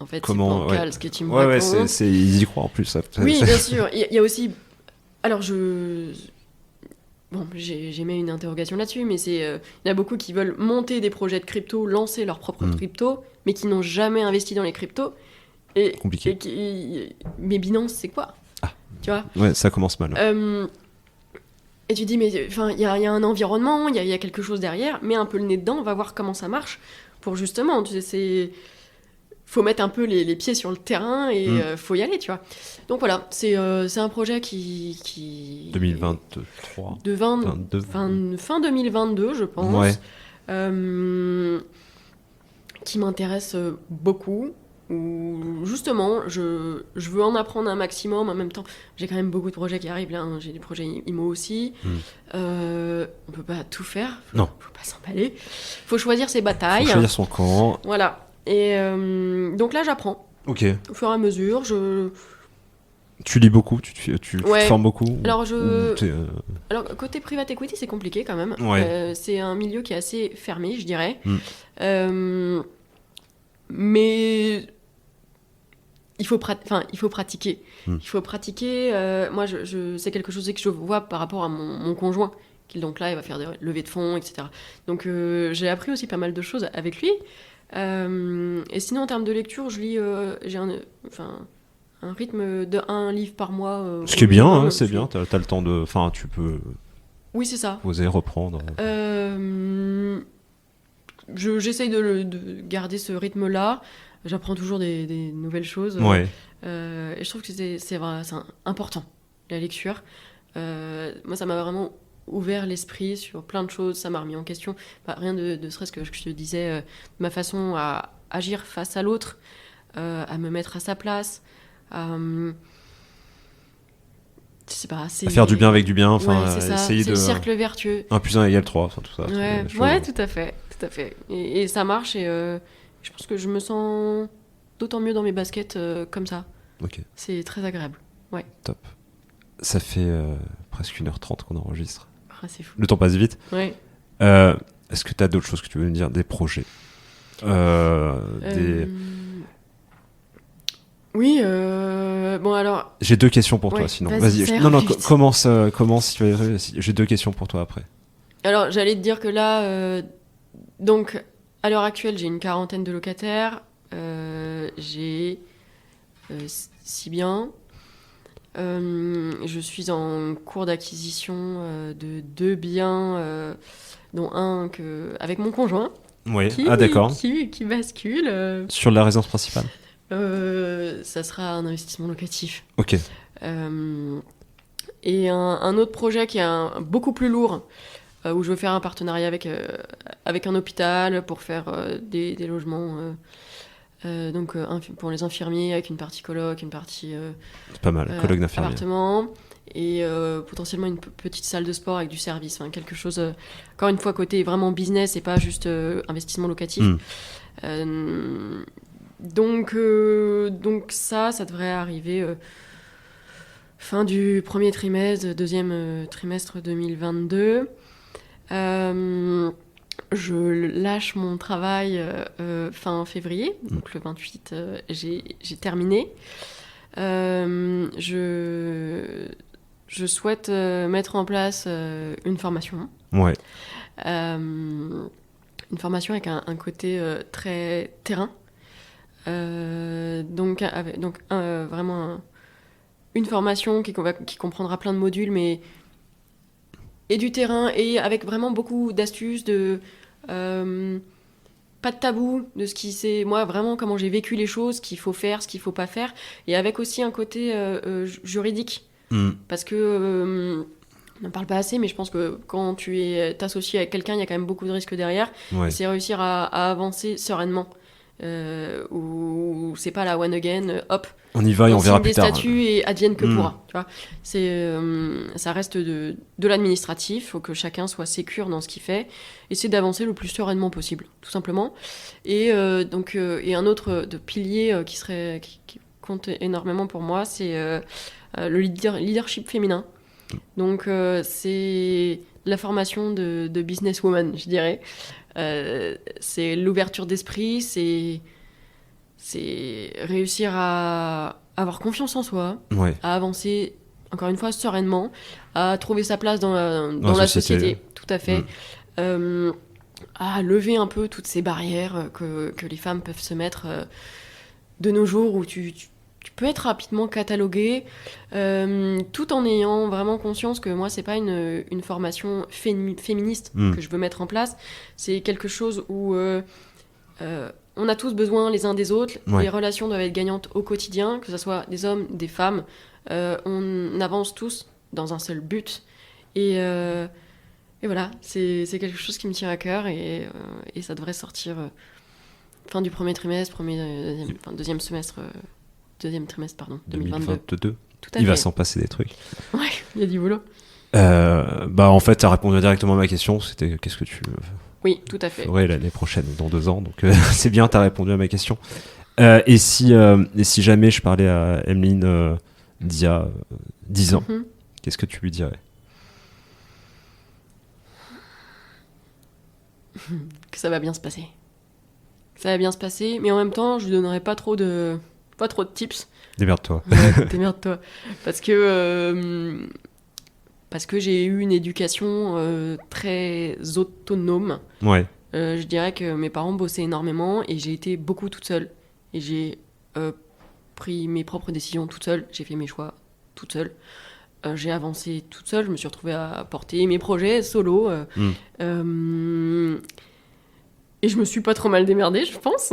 en fait, c'est bancal ce que tu me racontes. Ils y croient en plus. Ça. Oui, bien sûr. Il y a aussi... Alors, Bon, j'ai mis une interrogation là-dessus, mais il y en a beaucoup qui veulent monter des projets de crypto, lancer leur propre crypto, mais qui n'ont jamais investi dans les cryptos. Compliqué. Mais Binance, c'est quoi? Tu vois? Ouais, ça commence mal. Et tu dis, mais il y a un environnement, il y a quelque chose derrière, mets un peu le nez dedans, on va voir comment ça marche, pour justement, tu sais, faut mettre un peu les pieds sur le terrain et faut y aller, tu vois. Donc voilà, c'est un projet qui 2023 fin 2022, je pense. Qui m'intéresse beaucoup, où justement je veux en apprendre un maximum. En même temps, j'ai quand même beaucoup de projets qui arrivent là, hein. J'ai des projets IMO aussi. On peut pas tout faire, faut pas s'emballer, faut choisir ses batailles, faut choisir son camp. Voilà. Et donc là, j'apprends. Ok. Au fur et à mesure, Tu lis beaucoup, tu te formes beaucoup. Alors, alors, côté private equity, c'est compliqué quand même. C'est un milieu qui est assez fermé, je dirais. Mais il faut pratiquer. Il faut pratiquer. Moi, c'est quelque chose que je vois par rapport à mon conjoint, qui donc là, il va faire des levées de fonds, etc. Donc, j'ai appris aussi pas mal de choses avec lui. Et sinon, en termes de lecture, je lis, j'ai un rythme de 1 livre par mois. Ce qui est bien, hein, c'est bien. T'as le temps de, enfin, tu peux. Oui, c'est ça. Oser reprendre. J'essaye de garder ce rythme-là. J'apprends toujours des nouvelles choses. Ouais. Et je trouve que c'est important, la lecture. Moi, ça m'a vraiment ouvert l'esprit sur plein de choses, ça m'a remis en question. Rien de serait-ce que je te disais, ma façon à agir face à l'autre, à me mettre à sa place, je sais pas, à faire du bien avec du bien, enfin, c'est ça, essayer c'est le cercle vertueux. 1 + 1 = 3, enfin tout ça. Ouais, tout à fait. Et ça marche, et je pense que je me sens d'autant mieux dans mes baskets comme ça. Ok. C'est très agréable. Ouais. Top. Ça fait presque 1h30 qu'on enregistre. C'est fou. Le temps passe vite. Ouais. Est-ce que tu as d'autres choses que tu veux me dire? Des projets Oui, bon alors... J'ai 2 questions pour toi, sinon. Vas-y. Non, commence si tu veux. J'ai 2 questions pour toi après. Alors, j'allais te dire que là, donc, à l'heure actuelle, j'ai une 40aine de locataires. J'ai 6 biens. Je suis en cours d'acquisition de 2 biens, dont un avec mon conjoint. Oui. D'accord. Qui bascule. Sur la résidence principale. Ça sera un investissement locatif. Ok. Et un autre projet qui est beaucoup plus lourd, où je veux faire un partenariat avec un hôpital pour faire des logements donc pour les infirmiers, avec une partie coloc, une partie c'est pas mal, coloc d'infirmiers. Appartement, et potentiellement une petite salle de sport avec du service, quelque chose, encore une fois, côté vraiment business et pas juste investissement locatif. Donc ça devrait arriver fin du premier trimestre, deuxième trimestre 2022. Je lâche mon travail fin février, donc le 28, j'ai terminé. Je souhaite mettre en place une formation. Ouais. Une formation avec un côté très terrain. Donc vraiment une formation qui comprendra plein de modules, mais et du terrain, et avec vraiment beaucoup d'astuces, pas de tabou, de ce qui c'est, moi vraiment comment j'ai vécu les choses, ce qu'il faut faire, ce qu'il faut pas faire, et avec aussi un côté juridique, parce que on n'en parle pas assez, mais je pense que quand tu t'associes avec quelqu'un, il y a quand même beaucoup de risques derrière. Ouais. C'est réussir à avancer sereinement. Où c'est pas la one again, hop, on y va et on verra plus tard. Des statuts et advienne que pourra. Tu vois, ça reste de l'administratif. Il faut que chacun soit sécure dans ce qu'il fait. Essayer d'avancer le plus sereinement possible, tout simplement. Et et un autre pilier qui compte énormément pour moi, c'est le leadership féminin. Donc c'est la formation de businesswoman, je dirais. C'est l'ouverture d'esprit, c'est réussir à avoir confiance en soi, ouais. À avancer, encore une fois, sereinement, à trouver sa place dans la société, tout à fait, à lever un peu toutes ces barrières que les femmes peuvent se mettre de nos jours, où tu peux être rapidement catalogué, tout en ayant vraiment conscience que moi, c'est pas une formation féministe que je veux mettre en place. C'est quelque chose où on a tous besoin les uns des autres. Ouais. Les relations doivent être gagnantes au quotidien, que ce soit des hommes, des femmes. On avance tous dans un seul but. Et voilà, c'est quelque chose qui me tient à cœur, et ça devrait sortir fin du premier trimestre, deuxième semestre... Deuxième trimestre, pardon, 2022. Il va s'en passer des trucs. Ouais, il y a du boulot. En fait, tu as répondu directement à ma question. C'était qu'est-ce que tu oui, tout à fait. ferais l'année prochaine, dans 2 ans. Donc, c'est bien, tu as répondu à ma question. Et si jamais je parlais à Emeline d'il y a 10 ans, qu'est-ce que tu lui dirais? Que ça va bien se passer. Ça va bien se passer, mais en même temps, je lui donnerais pas trop de tips. Démerde-toi. Ouais, démerde-toi. Parce que j'ai eu une éducation très autonome. Ouais. Je dirais que mes parents bossaient énormément, et j'ai été beaucoup toute seule. Et j'ai pris mes propres décisions toute seule. J'ai fait mes choix toute seule. J'ai avancé toute seule. Je me suis retrouvée à porter mes projets solo. Et je me suis pas trop mal démerdée, je pense.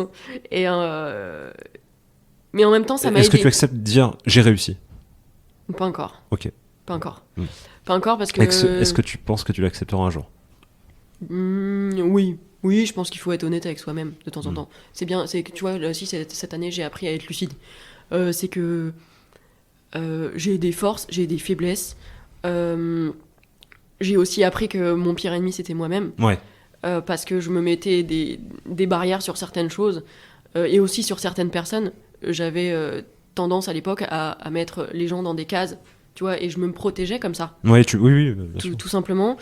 Mais en même temps, ça m'a aidée. Est-ce que tu acceptes de dire « j'ai réussi » ? Pas encore. Ok. Pas encore. Pas encore, parce que... Est-ce que tu penses que tu l'accepteras un jour ? Oui. Oui, je pense qu'il faut être honnête avec soi-même de temps en temps. C'est bien, c'est que tu vois, là aussi, cette année, j'ai appris à être lucide. C'est que j'ai des forces, j'ai des faiblesses. J'ai aussi appris que mon pire ennemi, c'était moi-même. Ouais. Parce que je me mettais des barrières sur certaines choses, et aussi sur certaines personnes. J'avais tendance à l'époque à mettre les gens dans des cases, tu vois, et je me protégeais comme ça. Ouais, oui, bien sûr. Tout simplement.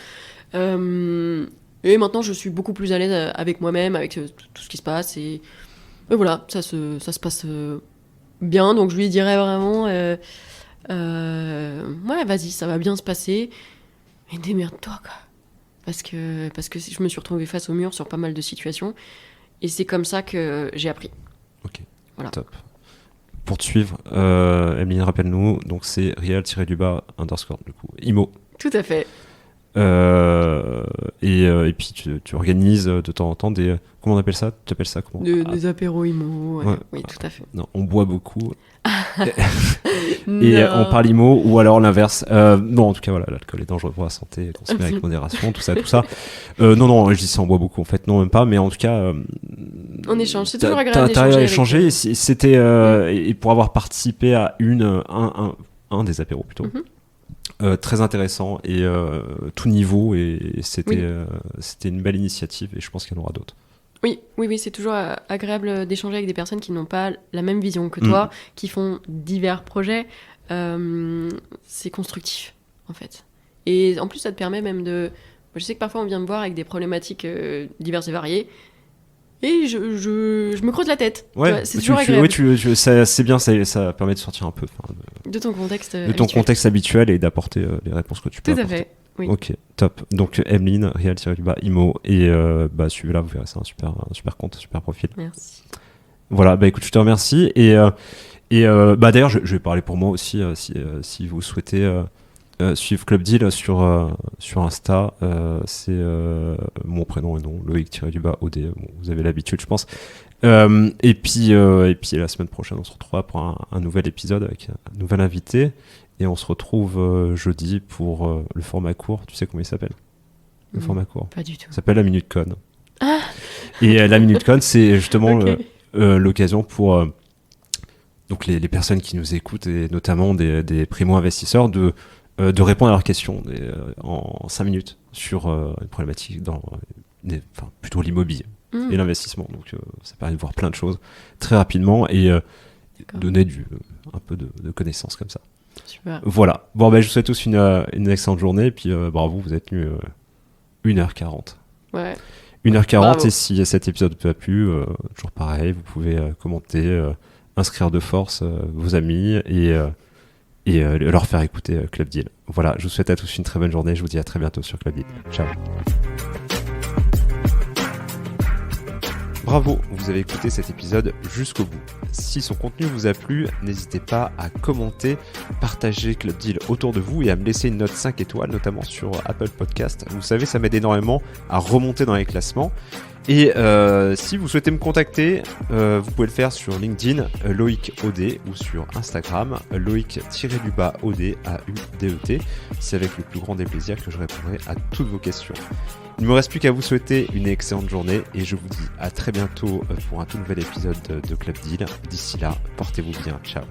Et maintenant, je suis beaucoup plus à l'aise avec moi-même, avec tout ce qui se passe, et voilà, ça se passe bien. Donc je lui dirais vraiment, ouais, vas-y, ça va bien se passer, mais démerde-toi, quoi. Parce que je me suis retrouvée face au mur sur pas mal de situations, et c'est comme ça que j'ai appris. Ok, voilà. Top. pour te suivre, Emeline, rappelle-nous, donc c'est real__ du coup, IMO. Tout à fait. Et puis tu organises de temps en temps des... Comment on appelle ça? Tu appelles ça comment? Des apéros IMO, ouais. Oui, tout à fait. Non, on boit beaucoup. Et on parle IMO, ou alors l'inverse. Non, en tout cas, voilà, l'alcool est dangereux pour la santé, consommer avec modération, tout ça. Non, je dis ça, on boit beaucoup. En fait, non, même pas, mais en tout cas... on échange, c'est toujours agréable d'échanger. T'as échangé, c'était... et pour avoir participé à un des apéros, plutôt. Très intéressant et tout niveau, et c'était une belle initiative, et je pense qu'il y en aura d'autres. Oui, c'est toujours agréable d'échanger avec des personnes qui n'ont pas la même vision que toi, qui font divers projets. C'est constructif, en fait. Et en plus, ça te permet même de... Je sais que parfois, on vient me voir avec des problématiques diverses et variées, et je me creuse la tête. Ouais, c'est toujours agréable. C'est bien, ça permet de sortir un peu de ton contexte contexte habituel, et d'apporter les réponses que tu peux apporter. Tout à fait. Oui. Ok, top. Donc Emeline, real__ IMO, et suivez-la, vous verrez, c'est un super compte, un super profil. Merci. Voilà, écoute, je te remercie, et d'ailleurs, je vais parler pour moi aussi, si vous souhaitez suivre Club Deal sur Insta, c'est mon prénom et nom, Loïc_OD, vous avez l'habitude, je pense. Et puis la semaine prochaine, on se retrouvera pour un nouvel épisode avec un nouvel invité. Et on se retrouve jeudi pour le format court. Tu sais comment il s'appelle? Le format court. Pas du tout. Ça s'appelle la Minute Con. Ah. Et la Minute Con, c'est justement l'occasion pour donc les personnes qui nous écoutent, et notamment des primo-investisseurs, de répondre à leurs questions en 5 minutes sur une problématique plutôt l'immobilier et l'investissement. Donc ça permet de voir plein de choses très rapidement, et donner un peu de connaissances comme ça. Super. Voilà. Bon, je vous souhaite tous une excellente journée, et puis bravo, vous êtes tenu 1h40. Ouais. 1h40, bravo. Et si cet épisode vous a plu, toujours pareil, vous pouvez commenter, inscrire de force vos amis, et leur faire écouter Club Deal. Voilà, je vous souhaite à tous une très bonne journée, je vous dis à très bientôt sur Club Deal. Ciao. Bravo, vous avez écouté cet épisode jusqu'au bout. Si son contenu vous a plu, n'hésitez pas à commenter, partager Club Deal autour de vous, et à me laisser une note 5 étoiles, notamment sur Apple Podcast. Vous savez, ça m'aide énormément à remonter dans les classements. Et si vous souhaitez me contacter, vous pouvez le faire sur LinkedIn, Loïc OD, ou sur Instagram, Loïc_OD, AUDET. C'est avec le plus grand des plaisirs que je répondrai à toutes vos questions. Il ne me reste plus qu'à vous souhaiter une excellente journée, et je vous dis à très bientôt pour un tout nouvel épisode de Club Deal. D'ici là, portez-vous bien. Ciao.